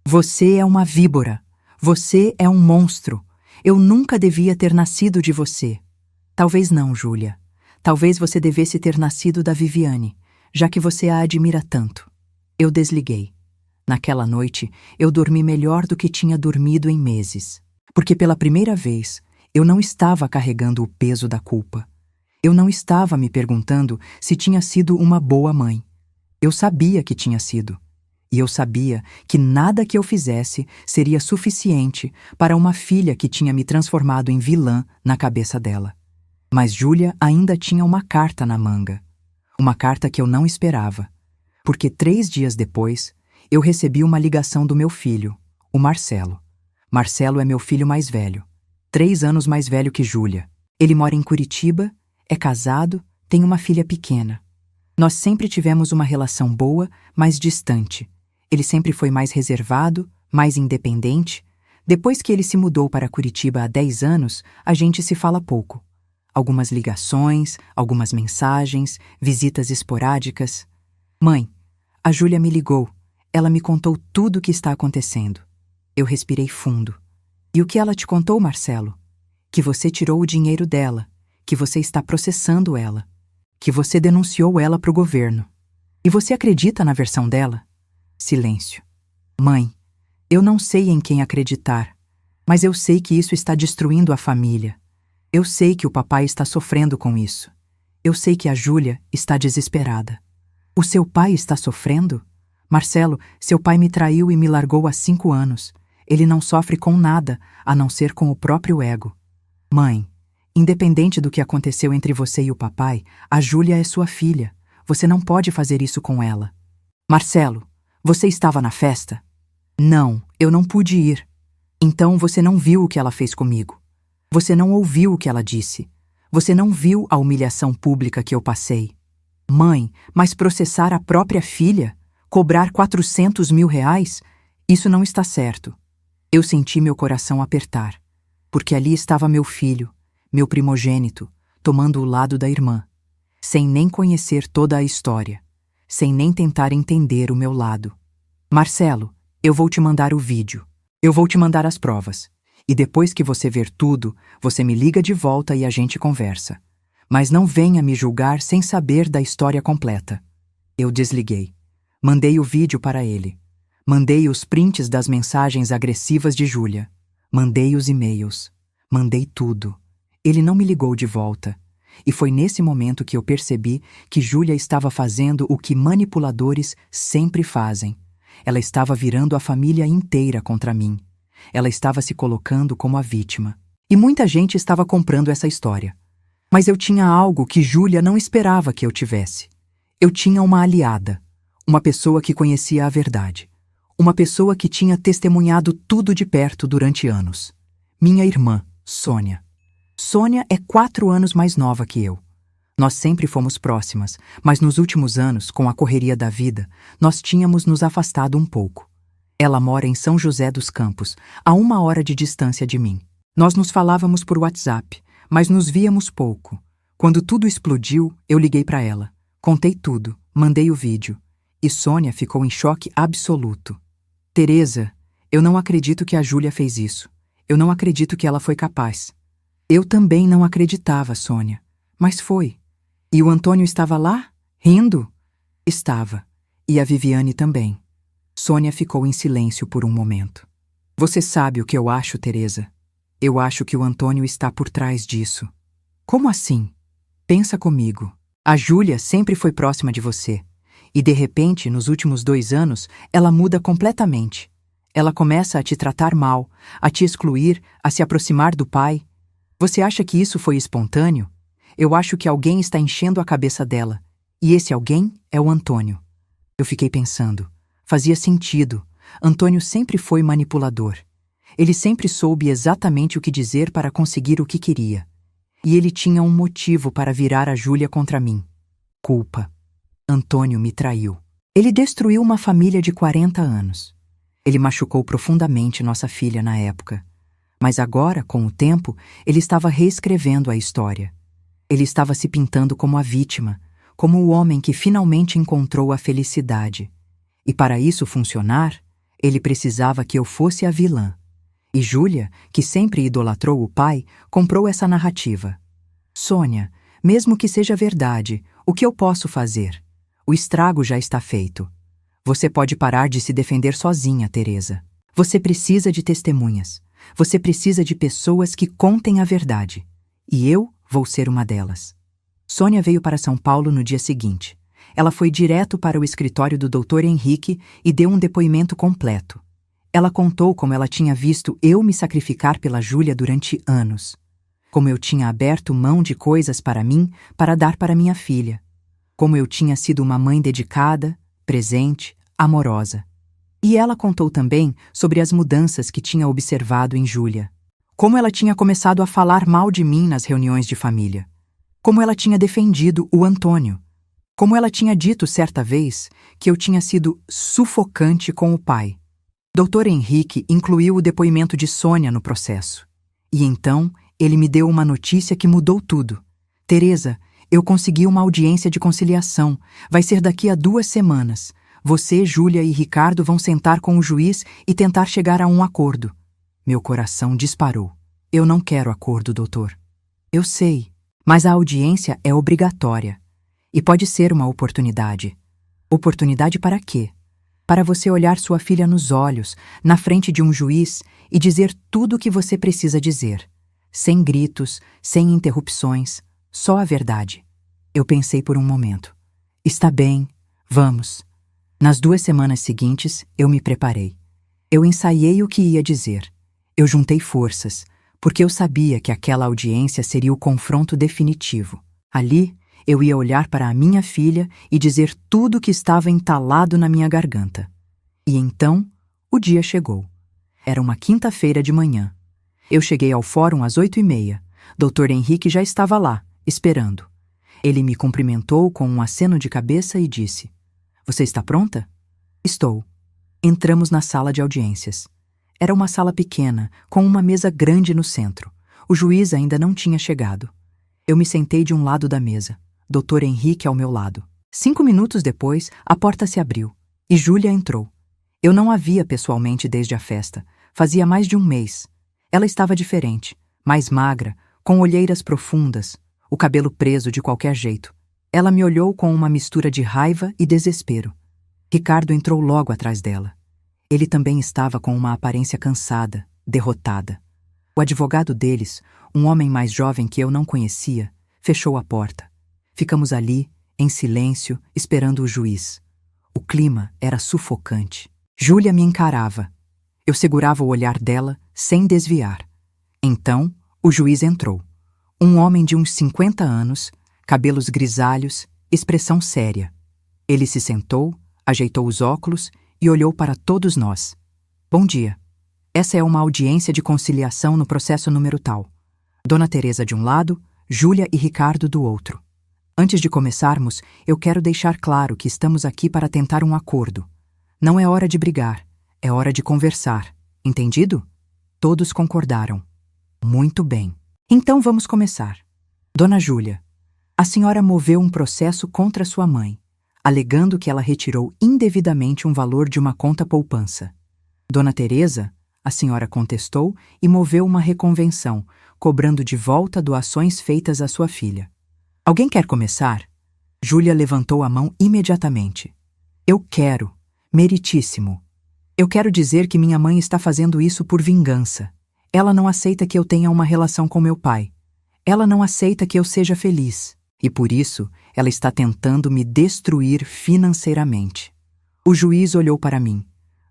Você é uma víbora. Você é um monstro. Eu nunca devia ter nascido de você. Talvez não, Júlia. Talvez você devesse ter nascido da Viviane, já que você a admira tanto. Eu desliguei. Naquela noite, eu dormi melhor do que tinha dormido em meses. Porque pela primeira vez, eu não estava carregando o peso da culpa. Eu não estava me perguntando se tinha sido uma boa mãe. Eu sabia que tinha sido. E eu sabia que nada que eu fizesse seria suficiente para uma filha que tinha me transformado em vilã na cabeça dela. Mas Júlia ainda tinha uma carta na manga. Uma carta que eu não esperava. Porque 3 dias depois, eu recebi uma ligação do meu filho, o Marcelo. Marcelo é meu filho mais velho, 3 anos mais velho que Júlia. Ele mora em Curitiba, é casado, tem uma filha pequena. Nós sempre tivemos uma relação boa, mas distante. Ele sempre foi mais reservado, mais independente. Depois que ele se mudou para Curitiba há 10 anos, a gente se fala pouco. Algumas ligações, algumas mensagens, visitas esporádicas. Mãe, a Júlia me ligou. Ela me contou tudo o que está acontecendo. Eu respirei fundo. E o que ela te contou, Marcelo? Que você tirou o dinheiro dela, que você está processando ela, que você denunciou ela para o governo. E você acredita na versão dela? Silêncio. Mãe, eu não sei em quem acreditar, mas eu sei que isso está destruindo a família. Eu sei que o papai está sofrendo com isso. Eu sei que a Júlia está desesperada. O seu pai está sofrendo? Marcelo, seu pai me traiu e me largou há 5 anos. Ele não sofre com nada, a não ser com o próprio ego. Mãe, independente do que aconteceu entre você e o papai, a Júlia é sua filha. Você não pode fazer isso com ela. Marcelo, você estava na festa? Não, eu não pude ir. Então você não viu o que ela fez comigo. Você não ouviu o que ela disse. Você não viu a humilhação pública que eu passei. Mãe, mas processar a própria filha? Cobrar R$ 400 mil? Isso não está certo. Eu senti meu coração apertar, porque ali estava meu filho, meu primogênito, tomando o lado da irmã, sem nem conhecer toda a história, sem nem tentar entender o meu lado. Marcelo, eu vou te mandar o vídeo. Eu vou te mandar as provas. E depois que você ver tudo, você me liga de volta e a gente conversa. Mas não venha me julgar sem saber da história completa. Eu desliguei. Mandei o vídeo para ele. Mandei os prints das mensagens agressivas de Júlia. Mandei os e-mails. Mandei tudo. Ele não me ligou de volta. E foi nesse momento que eu percebi que Júlia estava fazendo o que manipuladores sempre fazem. Ela estava virando a família inteira contra mim. Ela estava se colocando como a vítima. E muita gente estava comprando essa história. Mas eu tinha algo que Júlia não esperava que eu tivesse. Eu tinha uma aliada. Uma pessoa que conhecia a verdade. Uma pessoa que tinha testemunhado tudo de perto durante anos. Minha irmã, Sônia. Sônia é 4 anos mais nova que eu. Nós sempre fomos próximas, mas nos últimos anos, com a correria da vida, nós tínhamos nos afastado um pouco. Ela mora em São José dos Campos, a 1 hora de distância de mim. Nós nos falávamos por WhatsApp, mas nos víamos pouco. Quando tudo explodiu, eu liguei para ela. Contei tudo, mandei o vídeo. E Sônia ficou em choque absoluto. Teresa, eu não acredito que a Júlia fez isso. Eu não acredito que ela foi capaz. Eu também não acreditava, Sônia. Mas foi. E o Antônio estava lá, rindo? Estava. E a Viviane também. Sônia ficou em silêncio por um momento. Você sabe o que eu acho, Teresa? Eu acho que o Antônio está por trás disso. Como assim? Pensa comigo. A Júlia sempre foi próxima de você. E de repente, nos últimos 2 anos, ela muda completamente. Ela começa a te tratar mal, a te excluir, a se aproximar do pai. Você acha que isso foi espontâneo? Eu acho que alguém está enchendo a cabeça dela. E esse alguém é o Antônio. Eu fiquei pensando. Fazia sentido. Antônio sempre foi manipulador. Ele sempre soube exatamente o que dizer para conseguir o que queria. E ele tinha um motivo para virar a Júlia contra mim. Culpa. Antônio me traiu. Ele destruiu uma família de 40 anos. Ele machucou profundamente nossa filha na época. Mas agora, com o tempo, ele estava reescrevendo a história. Ele estava se pintando como a vítima, como o homem que finalmente encontrou a felicidade. E para isso funcionar, ele precisava que eu fosse a vilã. E Júlia, que sempre idolatrou o pai, comprou essa narrativa. Sônia, mesmo que seja verdade, o que eu posso fazer? O estrago já está feito. Você pode parar de se defender sozinha, Teresa. Você precisa de testemunhas. Você precisa de pessoas que contem a verdade. E eu vou ser uma delas. Sônia veio para São Paulo no dia seguinte. Ela foi direto para o escritório do Dr. Henrique e deu um depoimento completo. Ela contou como ela tinha visto eu me sacrificar pela Júlia durante anos. Como eu tinha aberto mão de coisas para mim para dar para minha filha. Como eu tinha sido uma mãe dedicada, presente, amorosa. E ela contou também sobre as mudanças que tinha observado em Júlia. Como ela tinha começado a falar mal de mim nas reuniões de família. Como ela tinha defendido o Antônio. Como ela tinha dito certa vez que eu tinha sido sufocante com o pai. Dr. Henrique incluiu o depoimento de Sônia no processo. E então, ele me deu uma notícia que mudou tudo. Teresa, eu consegui uma audiência de conciliação. Vai ser daqui a 2 semanas. Você, Júlia e Ricardo vão sentar com o juiz e tentar chegar a um acordo. Meu coração disparou. Eu não quero acordo, doutor. Eu sei, mas a audiência é obrigatória. E pode ser uma oportunidade. Oportunidade para quê? Para você olhar sua filha nos olhos, na frente de um juiz, e dizer tudo o que você precisa dizer. Sem gritos, sem interrupções, só a verdade. Eu pensei por um momento. Está bem, vamos. Nas 2 semanas seguintes, eu me preparei. Eu ensaiei o que ia dizer. Eu juntei forças, porque eu sabia que aquela audiência seria o confronto definitivo. Ali, eu ia olhar para a minha filha e dizer tudo o que estava entalado na minha garganta. E então, o dia chegou. Era uma quinta-feira de manhã. Eu cheguei ao fórum às 8h30. Dr. Henrique já estava lá, esperando. Ele me cumprimentou com um aceno de cabeça e disse: "Você está pronta?" "Estou." Entramos na sala de audiências. Era uma sala pequena, com uma mesa grande no centro. O juiz ainda não tinha chegado. Eu me sentei de um lado da mesa, Dr. Henrique ao meu lado. 5 minutos depois, a porta se abriu e Júlia entrou. Eu não a via pessoalmente desde a festa. Fazia mais de um mês. Ela estava diferente, mais magra, com olheiras profundas, o cabelo preso de qualquer jeito. Ela me olhou com uma mistura de raiva e desespero. Ricardo entrou logo atrás dela. Ele também estava com uma aparência cansada, derrotada. O advogado deles, um homem mais jovem que eu não conhecia, fechou a porta. Ficamos ali, em silêncio, esperando o juiz. O clima era sufocante. Júlia me encarava. Eu segurava o olhar dela, sem desviar. Então, o juiz entrou. Um homem de uns 50 anos, cabelos grisalhos, expressão séria. Ele se sentou, ajeitou os óculos e olhou para todos nós. "Bom dia. Essa é uma audiência de conciliação no processo número tal. Dona Teresa de um lado, Júlia e Ricardo do outro. Antes de começarmos, eu quero deixar claro que estamos aqui para tentar um acordo. Não é hora de brigar, é hora de conversar. Entendido?" Todos concordaram. "Muito bem. Então vamos começar. Dona Júlia, a senhora moveu um processo contra sua mãe, alegando que ela retirou indevidamente um valor de uma conta poupança. Dona Teresa, a senhora contestou e moveu uma reconvenção, cobrando de volta doações feitas à sua filha. Alguém quer começar?" Júlia levantou a mão imediatamente. "Eu quero. Meritíssimo. Eu quero dizer que minha mãe está fazendo isso por vingança. Ela não aceita que eu tenha uma relação com meu pai. Ela não aceita que eu seja feliz. E por isso, ela está tentando me destruir financeiramente." O juiz olhou para mim.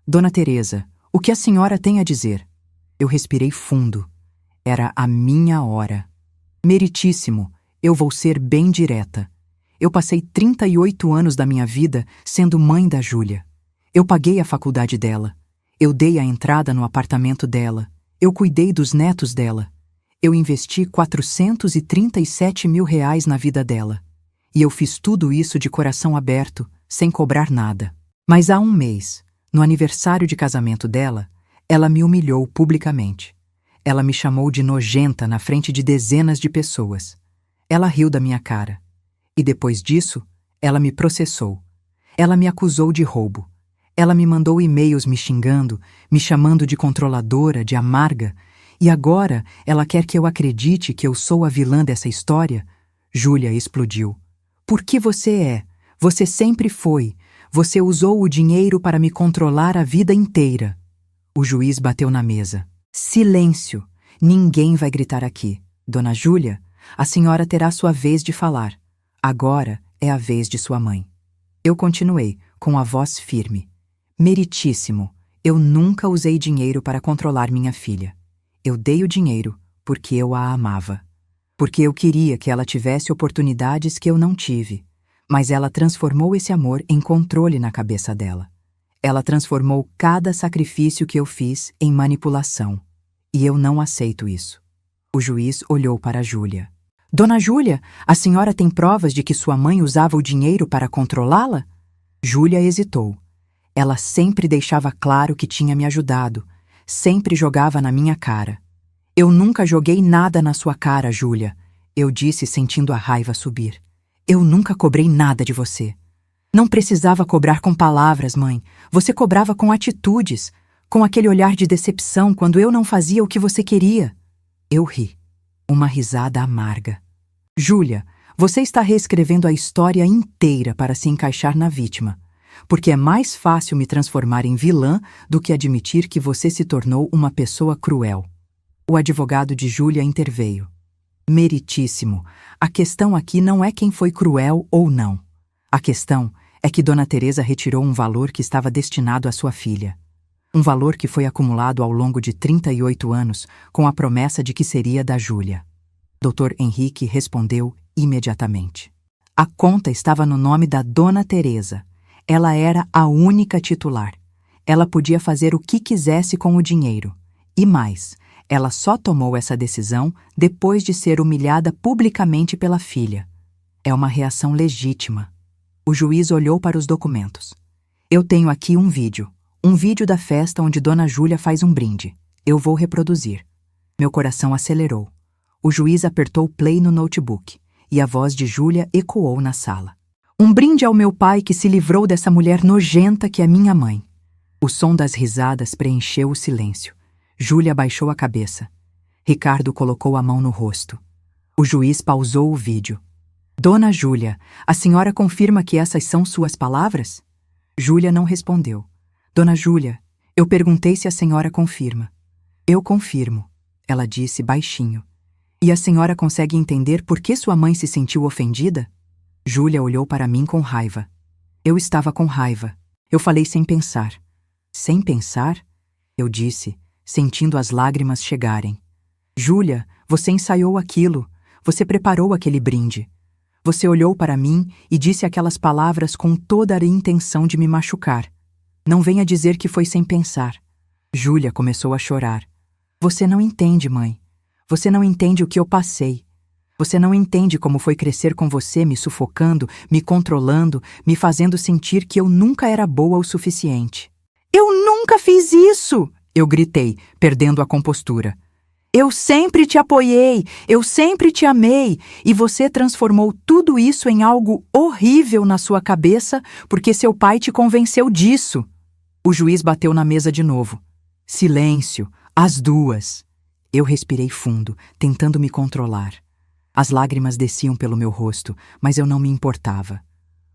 "Dona Teresa, O que a senhora tem a dizer? Eu respirei fundo. Era a minha hora. Meritíssimo, eu vou ser bem direta. Eu passei 38 anos da minha vida sendo mãe da Júlia. Eu paguei a faculdade dela. Eu dei a entrada no apartamento dela. Eu cuidei dos netos dela. Eu investi R$ 437 mil na vida dela. E eu fiz tudo isso de coração aberto, sem cobrar nada. Mas há um mês, no aniversário de casamento dela, ela me humilhou publicamente. Ela me chamou de nojenta na frente de dezenas de pessoas. Ela riu da minha cara. E depois disso, ela me processou. Ela me acusou de roubo. Ela me mandou e-mails me xingando, me chamando de controladora, de amarga. E agora ela quer que eu acredite que eu sou a vilã dessa história? Júlia explodiu. Por que você é? Você sempre foi. Você usou o dinheiro para me controlar a vida inteira. O juiz bateu na mesa. Silêncio! Ninguém vai gritar aqui. Dona Júlia, a senhora terá sua vez de falar. Agora é a vez de sua mãe. Eu continuei, com a voz firme. Meritíssimo, eu nunca usei dinheiro para controlar minha filha. Eu dei o dinheiro porque eu a amava. Porque eu queria que ela tivesse oportunidades que eu não tive. Mas ela transformou esse amor em controle na cabeça dela. Ela transformou cada sacrifício que eu fiz em manipulação. E eu não aceito isso. O juiz olhou para Júlia. Dona Júlia, a senhora tem provas de que sua mãe usava o dinheiro para controlá-la? Júlia hesitou. Ela sempre deixava claro que tinha me ajudado. Sempre jogava na minha cara. Eu nunca joguei nada na sua cara, Júlia. Eu disse sentindo a raiva subir. Eu nunca cobrei nada de você. Não precisava cobrar com palavras, mãe. Você cobrava com atitudes, com aquele olhar de decepção quando eu não fazia o que você queria. Eu ri. Uma risada amarga. Júlia, você está reescrevendo a história inteira para se encaixar na vítima, porque é mais fácil me transformar em vilã do que admitir que você se tornou uma pessoa cruel. O advogado de Júlia interveio. Meritíssimo, a questão aqui não é quem foi cruel ou não. A questão é que Dona Teresa retirou um valor que estava destinado à sua filha. Um valor que foi acumulado ao longo de 38 anos com a promessa de que seria da Júlia. Dr. Henrique respondeu imediatamente. A conta estava no nome da Dona Teresa. Ela era a única titular. Ela podia fazer o que quisesse com o dinheiro. E mais, ela só tomou essa decisão depois de ser humilhada publicamente pela filha. É uma reação legítima. O juiz olhou para os documentos. Eu tenho aqui um vídeo da festa onde Dona Júlia faz um brinde. Eu vou reproduzir. Meu coração acelerou. O juiz apertou play no notebook e a voz de Júlia ecoou na sala. Um brinde ao meu pai que se livrou dessa mulher nojenta que é minha mãe. O som das risadas preencheu o silêncio. Júlia baixou a cabeça. Ricardo colocou a mão no rosto. O juiz pausou o vídeo. Dona Júlia, a senhora confirma que essas são suas palavras? Júlia não respondeu. Dona Júlia, eu perguntei se a senhora confirma. Eu confirmo, ela disse baixinho. E a senhora consegue entender por que sua mãe se sentiu ofendida? Júlia olhou para mim com raiva. Eu estava com raiva. Eu falei sem pensar. Sem pensar? Eu disse, sentindo as lágrimas chegarem. Júlia, você ensaiou aquilo. Você preparou aquele brinde. Você olhou para mim e disse aquelas palavras com toda a intenção de me machucar. Não venha dizer que foi sem pensar. Júlia começou a chorar. Você não entende, mãe. Você não entende o que eu passei. Você não entende como foi crescer com você me sufocando, me controlando, me fazendo sentir que eu nunca era boa o suficiente. Eu nunca fiz isso! Eu gritei, perdendo a compostura. Eu sempre te apoiei, eu sempre te amei, e você transformou tudo isso em algo horrível na sua cabeça porque seu pai te convenceu disso. O juiz bateu na mesa de novo. Silêncio, as duas. Eu respirei fundo, tentando me controlar. As lágrimas desciam pelo meu rosto, mas eu não me importava.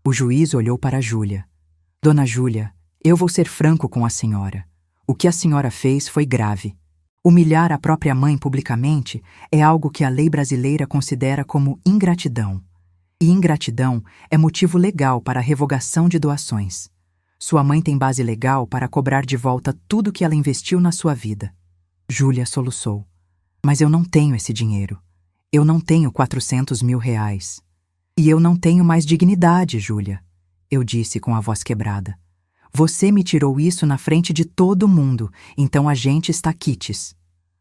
O juiz olhou para Júlia. Dona Júlia, eu vou ser franco com a senhora. O que a senhora fez foi grave. Humilhar a própria mãe publicamente é algo que a lei brasileira considera como ingratidão. E ingratidão é motivo legal para a revogação de doações. Sua mãe tem base legal para cobrar de volta tudo que ela investiu na sua vida. Júlia soluçou. Mas eu não tenho esse dinheiro. Eu não tenho 400 mil reais. E eu não tenho mais dignidade, Júlia, eu disse com a voz quebrada. Você me tirou isso na frente de todo mundo, então a gente está quites.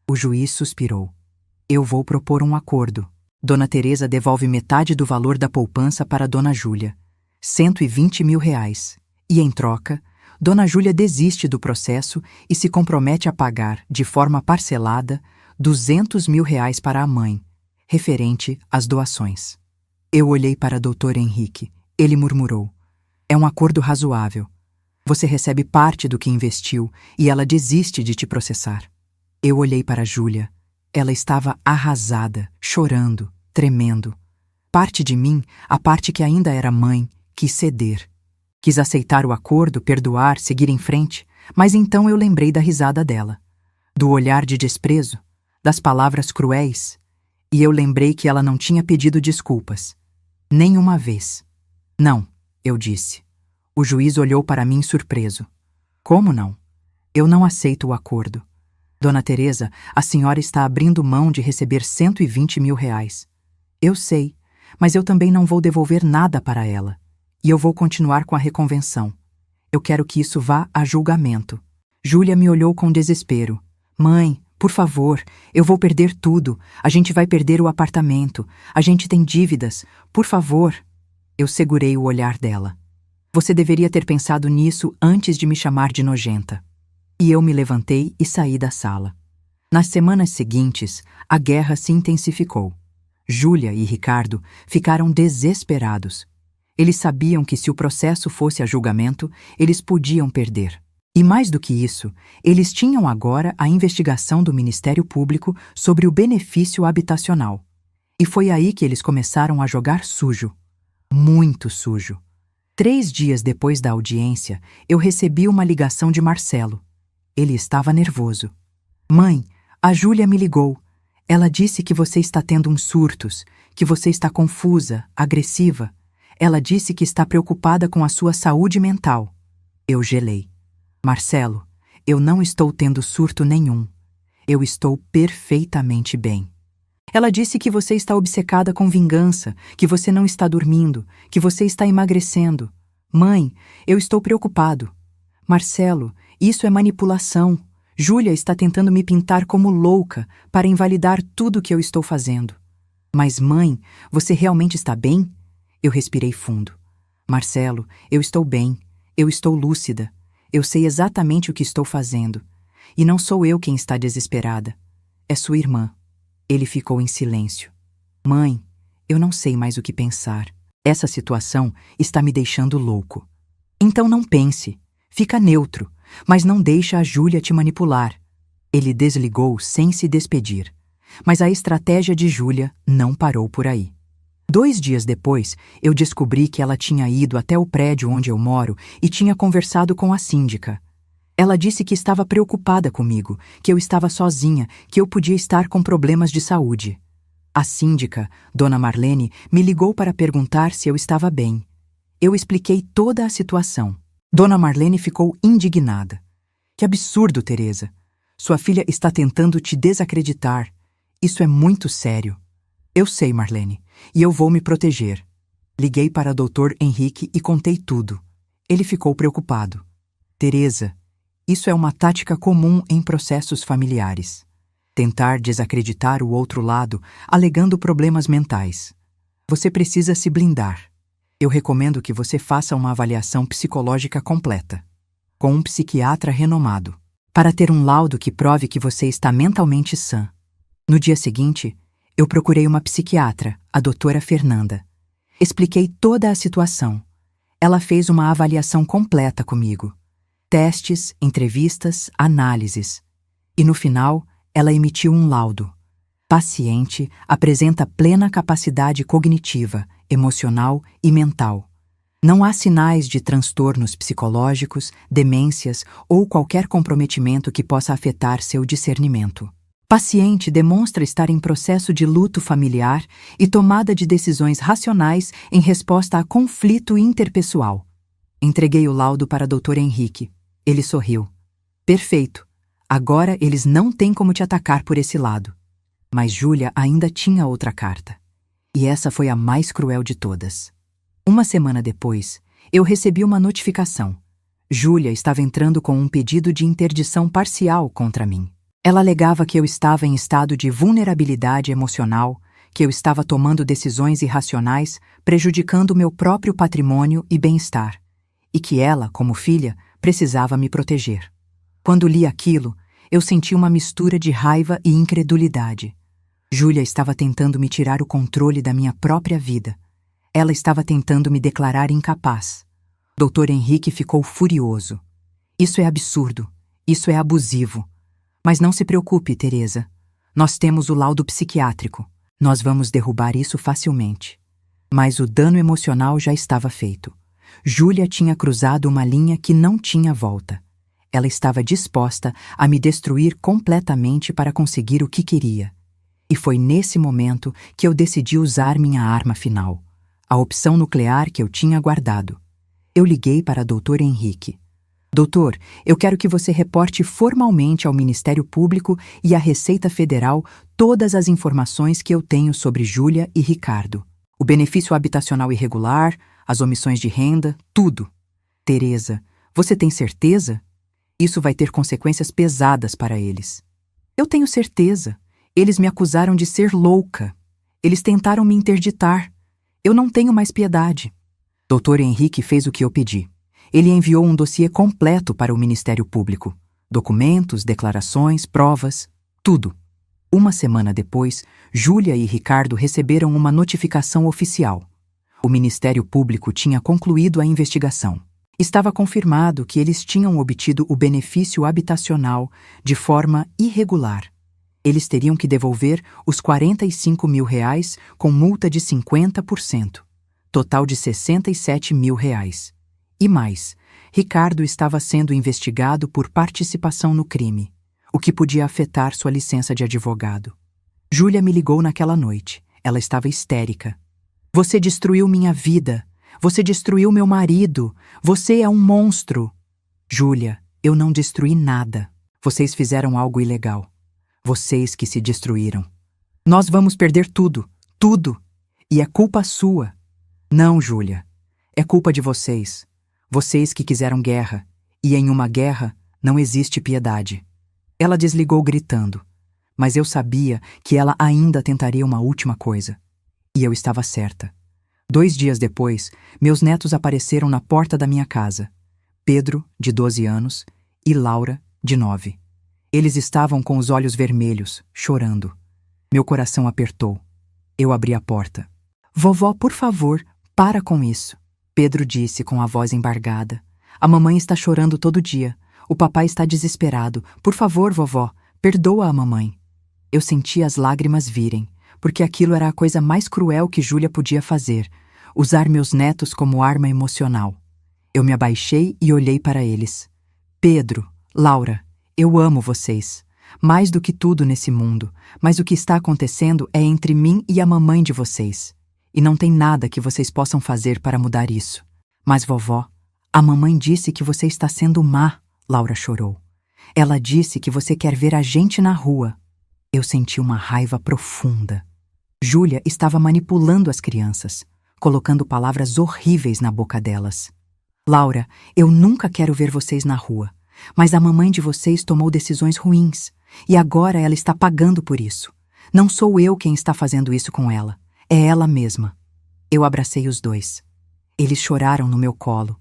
O juiz suspirou. Eu vou propor um acordo. Dona Teresa devolve metade do valor da poupança para Dona Júlia, 120 mil reais. E, em troca, Dona Júlia desiste do processo e se compromete a pagar, de forma parcelada, 200 mil reais para a mãe, referente às doações. Eu olhei para Dr. Henrique. Ele murmurou. É um acordo razoável. Você recebe parte do que investiu e ela desiste de te processar. Eu olhei para Júlia. Ela estava arrasada, chorando, tremendo. Parte de mim, a parte que ainda era mãe, quis ceder. Quis aceitar o acordo, perdoar, seguir em frente, mas então eu lembrei da risada dela, do olhar de desprezo, das palavras cruéis, e eu lembrei que ela não tinha pedido desculpas. Nem uma vez. Não, eu disse. O juiz olhou para mim surpreso. Como não? Eu não aceito o acordo. Dona Teresa, a senhora está abrindo mão de receber 120 mil reais. Eu sei, mas eu também não vou devolver nada para ela. E eu vou continuar com a reconvenção. Eu quero que isso vá a julgamento. Júlia me olhou com desespero. Mãe, por favor, eu vou perder tudo. A gente vai perder o apartamento. A gente tem dívidas. Por favor. Eu segurei o olhar dela. Você deveria ter pensado nisso antes de me chamar de nojenta. E eu me levantei e saí da sala. Nas semanas seguintes, a guerra se intensificou. Júlia e Ricardo ficaram desesperados. Eles sabiam que se o processo fosse a julgamento, eles podiam perder. E mais do que isso, eles tinham agora a investigação do Ministério Público sobre o benefício habitacional. E foi aí que eles começaram a jogar sujo. Muito sujo. 3 dias depois da audiência, eu recebi uma ligação de Marcelo. Ele estava nervoso. Mãe, a Júlia me ligou. Ela disse que você está tendo uns surtos, que você está confusa, agressiva. Ela disse que está preocupada com a sua saúde mental. Eu gelei. Marcelo, eu não estou tendo surto nenhum. Eu estou perfeitamente bem. Ela disse que você está obcecada com vingança, que você não está dormindo, que você está emagrecendo. Mãe, eu estou preocupado. Marcelo, isso é manipulação. Júlia está tentando me pintar como louca para invalidar tudo o que eu estou fazendo. Mas, mãe, você realmente está bem? Eu respirei fundo. Marcelo, eu estou bem. Eu estou lúcida. Eu sei exatamente o que estou fazendo. E não sou eu quem está desesperada. É sua irmã. Ele ficou em silêncio. Mãe, eu não sei mais o que pensar. Essa situação está me deixando louco. Então não pense. Fica neutro, mas não deixa a Júlia te manipular. Ele desligou sem se despedir. Mas a estratégia de Júlia não parou por aí. 2 dias depois, eu descobri que ela tinha ido até o prédio onde eu moro e tinha conversado com a síndica. Ela disse que estava preocupada comigo, que eu estava sozinha, que eu podia estar com problemas de saúde. A síndica, Dona Marlene, me ligou para perguntar se eu estava bem. Eu expliquei toda a situação. Dona Marlene ficou indignada. Que absurdo, Teresa. Sua filha está tentando te desacreditar. Isso é muito sério. Eu sei, Marlene, e eu vou me proteger. Liguei para Dr. Henrique e contei tudo. Ele ficou preocupado. Teresa, isso é uma tática comum em processos familiares. Tentar desacreditar o outro lado, alegando problemas mentais. Você precisa se blindar. Eu recomendo que você faça uma avaliação psicológica completa, com um psiquiatra renomado, para ter um laudo que prove que você está mentalmente sã. No dia seguinte, eu procurei uma psiquiatra, a doutora Fernanda. Expliquei toda a situação. Ela fez uma avaliação completa comigo. Testes, entrevistas, análises. E no final, ela emitiu um laudo. Paciente apresenta plena capacidade cognitiva, emocional e mental. Não há sinais de transtornos psicológicos, demências ou qualquer comprometimento que possa afetar seu discernimento. Paciente demonstra estar em processo de luto familiar e tomada de decisões racionais em resposta a conflito interpessoal. Entreguei o laudo para Dr. Henrique. Ele sorriu. Perfeito. Agora eles não têm como te atacar por esse lado. Mas Júlia ainda tinha outra carta. E essa foi a mais cruel de todas. Uma semana depois, eu recebi uma notificação. Júlia estava entrando com um pedido de interdição parcial contra mim. Ela alegava que eu estava em estado de vulnerabilidade emocional, que eu estava tomando decisões irracionais, prejudicando meu próprio patrimônio e bem-estar, e que ela, como filha, precisava me proteger. Quando li aquilo, eu senti uma mistura de raiva e incredulidade. Júlia estava tentando me tirar o controle da minha própria vida. Ela estava tentando me declarar incapaz. Dr. Henrique ficou furioso. Isso é absurdo. Isso é abusivo. Mas não se preocupe, Teresa. Nós temos o laudo psiquiátrico. Nós vamos derrubar isso facilmente. Mas o dano emocional já estava feito. Júlia tinha cruzado uma linha que não tinha volta. Ela estava disposta a me destruir completamente para conseguir o que queria. E foi nesse momento que eu decidi usar minha arma final, a opção nuclear que eu tinha guardado. Eu liguei para Dr. Henrique. Doutor, eu quero que você reporte formalmente ao Ministério Público e à Receita Federal todas as informações que eu tenho sobre Júlia e Ricardo. O benefício habitacional irregular, as omissões de renda, tudo. Teresa, você tem certeza? Isso vai ter consequências pesadas para eles. Eu tenho certeza. Eles me acusaram de ser louca. Eles tentaram me interditar. Eu não tenho mais piedade. Dr. Henrique fez o que eu pedi. Ele enviou um dossiê completo para o Ministério Público. Documentos, declarações, provas, tudo. Uma semana depois, Júlia e Ricardo receberam uma notificação oficial. O Ministério Público tinha concluído a investigação. Estava confirmado que eles tinham obtido o benefício habitacional de forma irregular. Eles teriam que devolver os R$ 45 mil com multa de 50%, total de R$ 67 mil. E mais, Ricardo estava sendo investigado por participação no crime, o que podia afetar sua licença de advogado. Júlia me ligou naquela noite. Ela estava histérica. Você destruiu minha vida. Você destruiu meu marido. Você é um monstro. Júlia, eu não destruí nada. Vocês fizeram algo ilegal. Vocês que se destruíram. Nós vamos perder tudo. Tudo. E é culpa sua. Não, Júlia. É culpa de vocês. Vocês que quiseram guerra. E em uma guerra não existe piedade. Ela desligou gritando. Mas eu sabia que ela ainda tentaria uma última coisa. E eu estava certa. 2 dias depois, meus netos apareceram na porta da minha casa. Pedro, de 12 anos, e Laura, de 9. Eles estavam com os olhos vermelhos, chorando. Meu coração apertou. Eu abri a porta. Vovó, por favor, para com isso. Pedro disse com a voz embargada. A mamãe está chorando todo dia. O papai está desesperado. Por favor, vovó, perdoa a mamãe. Eu senti as lágrimas virem, porque aquilo era a coisa mais cruel que Júlia podia fazer, usar meus netos como arma emocional. Eu me abaixei e olhei para eles. Pedro, Laura, eu amo vocês. Mais do que tudo nesse mundo, mas o que está acontecendo é entre mim e a mamãe de vocês. E não tem nada que vocês possam fazer para mudar isso. Mas, vovó, a mamãe disse que você está sendo má, Laura chorou. Ela disse que você quer ver a gente na rua. Eu senti uma raiva profunda. Júlia estava manipulando as crianças, colocando palavras horríveis na boca delas. Laura, eu nunca quero ver vocês na rua, mas a mamãe de vocês tomou decisões ruins, e agora ela está pagando por isso. Não sou eu quem está fazendo isso com ela, é ela mesma. Eu abracei os dois. Eles choraram no meu colo.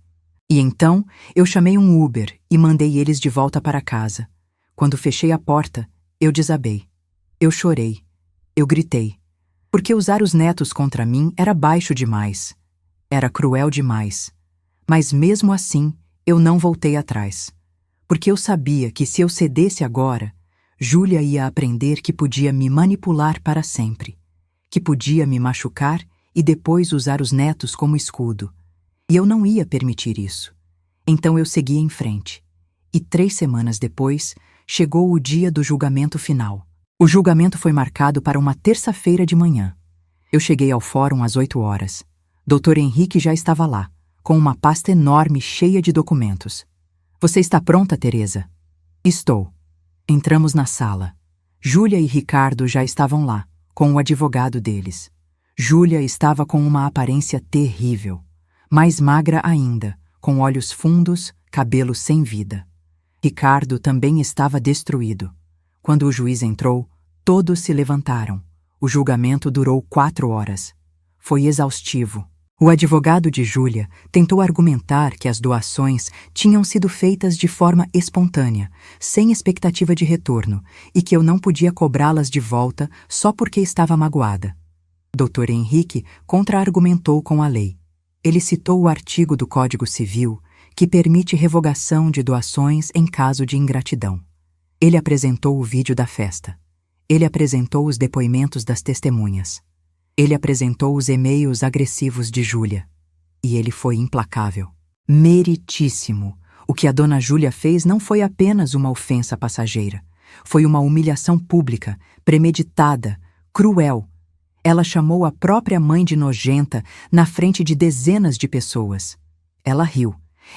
E então, eu chamei um Uber e mandei eles de volta para casa. Quando fechei a porta, eu desabei. Eu chorei. Eu gritei. Porque usar os netos contra mim era baixo demais. Era cruel demais. Mas mesmo assim, eu não voltei atrás. Porque eu sabia que se eu cedesse agora, Júlia ia aprender que podia me manipular para sempre. Que podia me machucar e depois usar os netos como escudo. E eu não ia permitir isso. Então eu segui em frente. E 3 semanas depois, chegou o dia do julgamento final. O julgamento foi marcado para uma terça-feira de manhã. Eu cheguei ao fórum às 8 horas. Dr. Henrique já estava lá, com uma pasta enorme cheia de documentos. Você está pronta, Teresa? Estou. Entramos na sala. Júlia e Ricardo já estavam lá, com o advogado deles. Júlia estava com uma aparência terrível, mais magra ainda, com olhos fundos, cabelo sem vida. Ricardo também estava destruído. Quando o juiz entrou, todos se levantaram. O julgamento durou 4 horas. Foi exaustivo. O advogado de Júlia tentou argumentar que as doações tinham sido feitas de forma espontânea, sem expectativa de retorno, e que eu não podia cobrá-las de volta só porque estava magoada. Dr. Henrique contra-argumentou com a lei. Ele citou o artigo do Código Civil que permite revogação de doações em caso de ingratidão. Ele apresentou o vídeo da festa. Ele apresentou os depoimentos das testemunhas. Ele apresentou os e-mails agressivos de Júlia. E ele foi implacável. Meritíssimo. O que a dona Júlia fez não foi apenas uma ofensa passageira. Foi uma humilhação pública, premeditada, cruel. Ela chamou a própria mãe de nojenta na frente de dezenas de pessoas. Ela riu.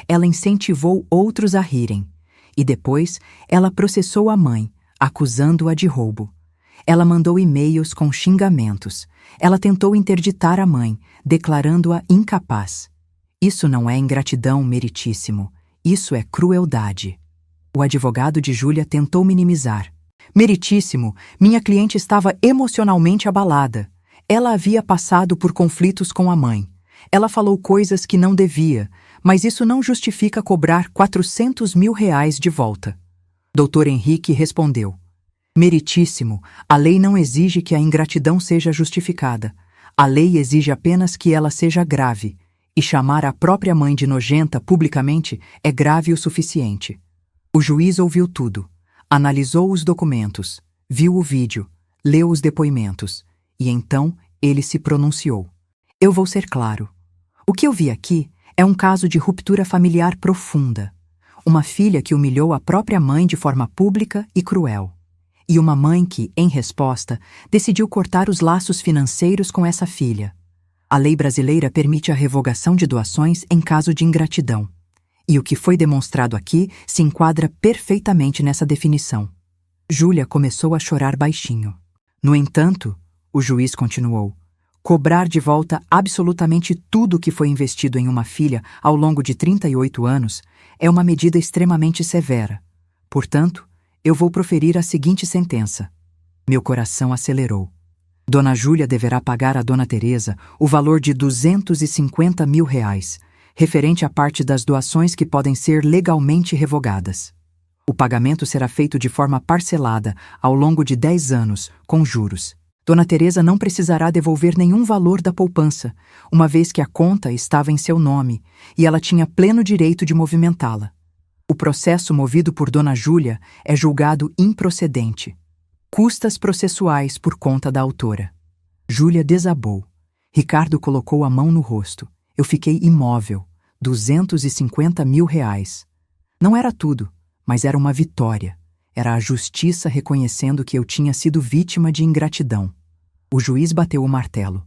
Ela incentivou outros a rirem. E depois, ela processou a mãe, acusando-a de roubo. Ela mandou e-mails com xingamentos. Ela tentou interditar a mãe, declarando-a incapaz. Isso não é ingratidão, meritíssimo. Isso é crueldade. O advogado de Júlia tentou minimizar. Meritíssimo, minha cliente estava emocionalmente abalada. Ela havia passado por conflitos com a mãe. Ela falou coisas que não devia, mas isso não justifica cobrar R$400 mil de volta. Dr. Henrique respondeu. Meritíssimo, a lei não exige que a ingratidão seja justificada. A lei exige apenas que ela seja grave, e chamar a própria mãe de nojenta publicamente é grave o suficiente. O juiz ouviu tudo, analisou os documentos, viu o vídeo, leu os depoimentos, e então ele se pronunciou. Eu vou ser claro. O que eu vi aqui é um caso de ruptura familiar profunda. Uma filha que humilhou a própria mãe de forma pública e cruel. E uma mãe que, em resposta, decidiu cortar os laços financeiros com essa filha. A lei brasileira permite a revogação de doações em caso de ingratidão. E o que foi demonstrado aqui se enquadra perfeitamente nessa definição. Júlia começou a chorar baixinho. No entanto, o juiz continuou, cobrar de volta absolutamente tudo que foi investido em uma filha ao longo de 38 anos é uma medida extremamente severa. Portanto, eu vou proferir a seguinte sentença. Meu coração acelerou. Dona Júlia deverá pagar a Dona Teresa o valor de R$250 mil, referente à parte das doações que podem ser legalmente revogadas. O pagamento será feito de forma parcelada ao longo de 10 anos, com juros. Dona Teresa não precisará devolver nenhum valor da poupança, uma vez que a conta estava em seu nome e ela tinha pleno direito de movimentá-la. O processo movido por Dona Júlia é julgado improcedente. Custas processuais por conta da autora. Júlia desabou. Ricardo colocou a mão no rosto. Eu fiquei imóvel. R$250 mil. Não era tudo, mas era uma vitória. Era a justiça reconhecendo que eu tinha sido vítima de ingratidão. O juiz bateu o martelo.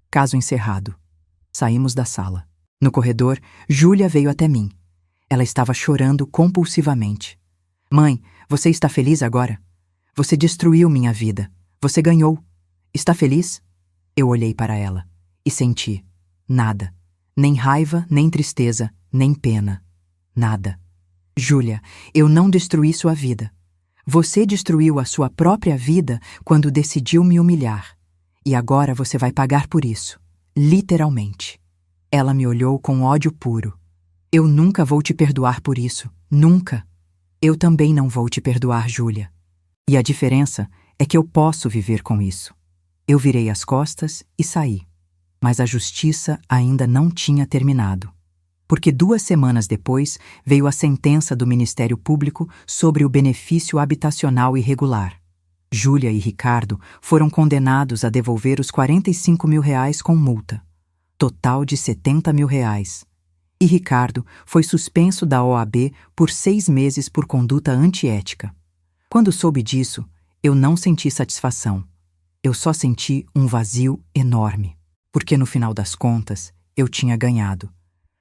Caso encerrado. Saímos da sala. No corredor, Júlia veio até mim. Ela estava chorando compulsivamente. Mãe, você está feliz agora? Você destruiu minha vida. Você ganhou. Está feliz? Eu olhei para ela e senti nada. Nem raiva, nem tristeza, nem pena. Nada. Júlia, eu não destruí sua vida. Você destruiu a sua própria vida quando decidiu me humilhar. E agora você vai pagar por isso. Literalmente. Ela me olhou com ódio puro. Eu nunca vou te perdoar por isso. Nunca. Eu também não vou te perdoar, Júlia. E a diferença é que eu posso viver com isso. Eu virei as costas e saí. Mas a justiça ainda não tinha terminado. Porque 2 semanas depois veio a sentença do Ministério Público sobre o benefício habitacional irregular. Júlia e Ricardo foram condenados a devolver os R$45 mil com multa. Total de R$70 mil. E Ricardo foi suspenso da OAB por 6 meses por conduta antiética. Quando soube disso, eu não senti satisfação. Eu só senti um vazio enorme, porque no final das contas, eu tinha ganhado.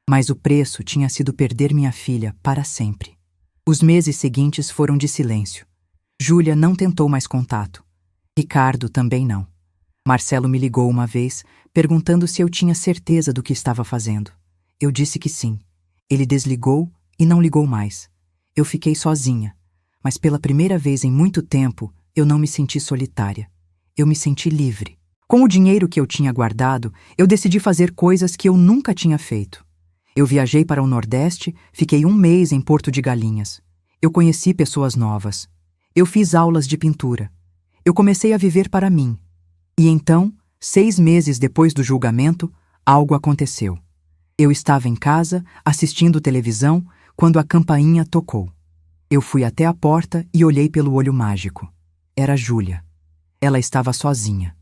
Mas o preço tinha sido perder minha filha para sempre. Os meses seguintes foram de silêncio. Júlia não tentou mais contato. Ricardo também não. Marcelo me ligou uma vez, perguntando se eu tinha certeza do que estava fazendo. Eu disse que sim. Ele desligou e não ligou mais. Eu fiquei sozinha, mas pela primeira vez em muito tempo, eu não me senti solitária. Eu me senti livre. Com o dinheiro que eu tinha guardado, eu decidi fazer coisas que eu nunca tinha feito. Eu viajei para o Nordeste, fiquei um mês em Porto de Galinhas. Eu conheci pessoas novas. Eu fiz aulas de pintura. Eu comecei a viver para mim. E então, 6 meses depois do julgamento, algo aconteceu. Eu estava em casa, assistindo televisão, quando a campainha tocou. Eu fui até a porta e olhei pelo olho mágico. Era Júlia. Ela estava sozinha,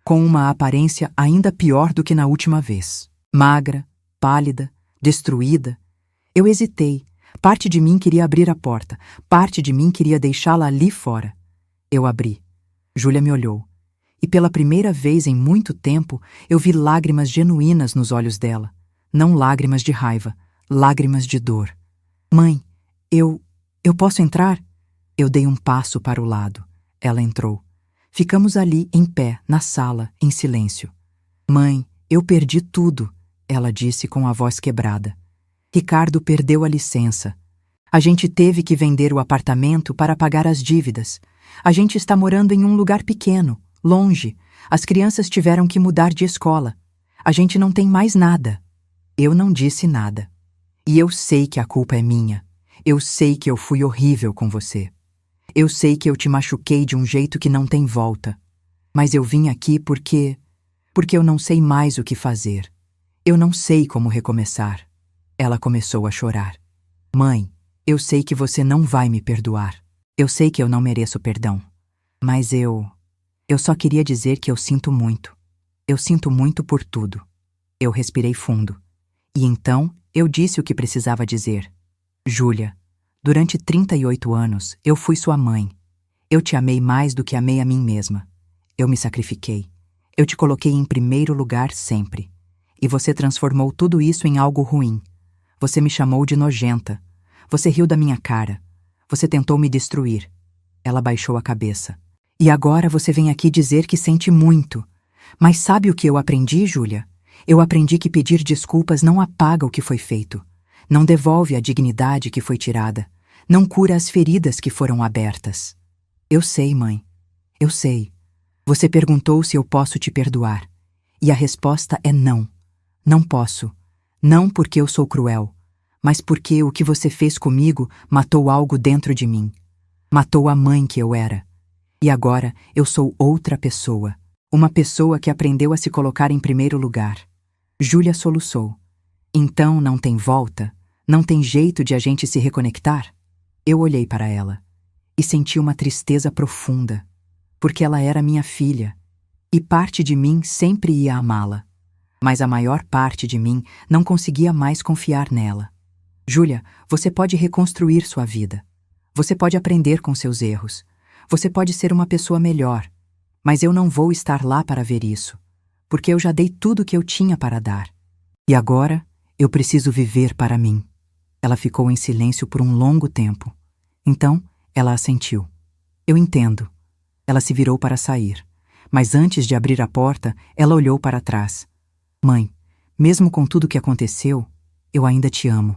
com uma aparência ainda pior do que na última vez. Magra, pálida, destruída. Eu hesitei. Parte de mim queria abrir a porta, parte de mim queria deixá-la ali fora. Eu abri. Júlia me olhou. E pela primeira vez em muito tempo, eu vi lágrimas genuínas nos olhos dela. Não lágrimas de raiva, lágrimas de dor. Mãe, eu posso entrar? Eu dei um passo para o lado. Ela entrou. Ficamos ali, em pé, na sala, em silêncio. Mãe, eu perdi tudo, ela disse com a voz quebrada. Ricardo perdeu a licença. A gente teve que vender o apartamento para pagar as dívidas. A gente está morando em um lugar pequeno, longe. As crianças tiveram que mudar de escola. A gente não tem mais nada. Eu não disse nada. E eu sei que a culpa é minha. Eu sei que eu fui horrível com você. Eu sei que eu te machuquei de um jeito que não tem volta. Mas eu vim aqui porque eu não sei mais o que fazer. Eu não sei como recomeçar. Ela começou a chorar. Mãe, eu sei que você não vai me perdoar. Eu sei que eu não mereço perdão. Mas eu só queria dizer que eu sinto muito. Eu sinto muito por tudo. Eu respirei fundo. E então eu disse o que precisava dizer. Júlia, durante 38 anos eu fui sua mãe. Eu te amei mais do que amei a mim mesma. Eu me sacrifiquei. Eu te coloquei em primeiro lugar sempre. E você transformou tudo isso em algo ruim. Você me chamou de nojenta. Você riu da minha cara. Você tentou me destruir. Ela baixou a cabeça. E agora você vem aqui dizer que sente muito. Mas sabe o que eu aprendi, Júlia? Eu aprendi que pedir desculpas não apaga o que foi feito. Não devolve a dignidade que foi tirada. Não cura as feridas que foram abertas. Eu sei, mãe. Eu sei. Você perguntou se eu posso te perdoar. E a resposta é não. Não posso. Não porque eu sou cruel, mas porque o que você fez comigo matou algo dentro de mim. Matou a mãe que eu era. E agora eu sou outra pessoa. Uma pessoa que aprendeu a se colocar em primeiro lugar. Júlia soluçou. Então não tem volta? Não tem jeito de a gente se reconectar? Eu olhei para ela e senti uma tristeza profunda, porque ela era minha filha, e parte de mim sempre ia amá-la. Mas a maior parte de mim não conseguia mais confiar nela. Júlia, você pode reconstruir sua vida. Você pode aprender com seus erros. Você pode ser uma pessoa melhor. Mas eu não vou estar lá para ver isso, porque eu já dei tudo o que eu tinha para dar. E agora, eu preciso viver para mim. Ela ficou em silêncio por um longo tempo. Então, ela assentiu. Eu entendo. Ela se virou para sair. Mas antes de abrir a porta, ela olhou para trás. Mãe, mesmo com tudo o que aconteceu, eu ainda te amo.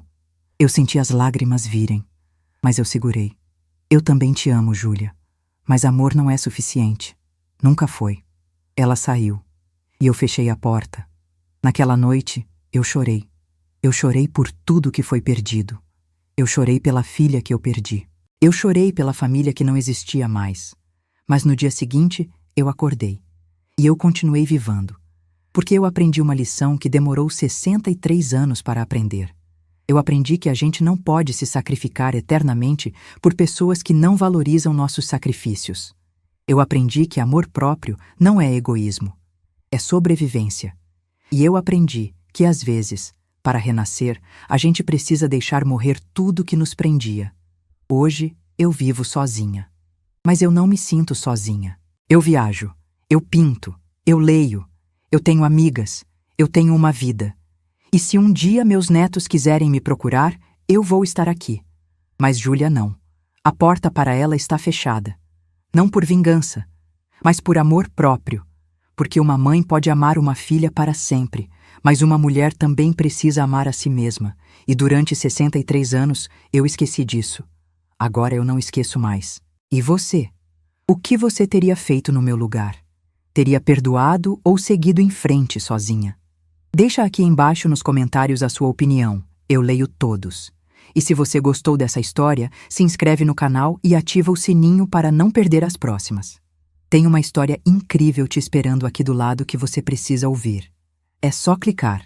Eu senti as lágrimas virem, mas eu segurei. Eu também te amo, Júlia. Mas amor não é suficiente. Nunca foi. Ela saiu. E eu fechei a porta. Naquela noite, eu chorei. Eu chorei por tudo que foi perdido. Eu chorei pela filha que eu perdi. Eu chorei pela família que não existia mais. Mas no dia seguinte, eu acordei. E eu continuei vivendo. Porque eu aprendi uma lição que demorou 63 anos para aprender. Eu aprendi que a gente não pode se sacrificar eternamente por pessoas que não valorizam nossos sacrifícios. Eu aprendi que amor próprio não é egoísmo, é sobrevivência. E eu aprendi que, às vezes, para renascer, a gente precisa deixar morrer tudo que nos prendia. Hoje, eu vivo sozinha. Mas eu não me sinto sozinha. Eu viajo, eu pinto, eu leio, eu tenho amigas, eu tenho uma vida. E se um dia meus netos quiserem me procurar, eu vou estar aqui. Mas Júlia não. A porta para ela está fechada. Não por vingança, mas por amor próprio. Porque uma mãe pode amar uma filha para sempre, mas uma mulher também precisa amar a si mesma. E durante 63 anos eu esqueci disso. Agora eu não esqueço mais. E você? O que você teria feito no meu lugar? Teria perdoado ou seguido em frente sozinha? Deixa aqui embaixo nos comentários a sua opinião. Eu leio todos. E se você gostou dessa história, se inscreve no canal e ativa o sininho para não perder as próximas. Tem uma história incrível te esperando aqui do lado que você precisa ouvir. É só clicar.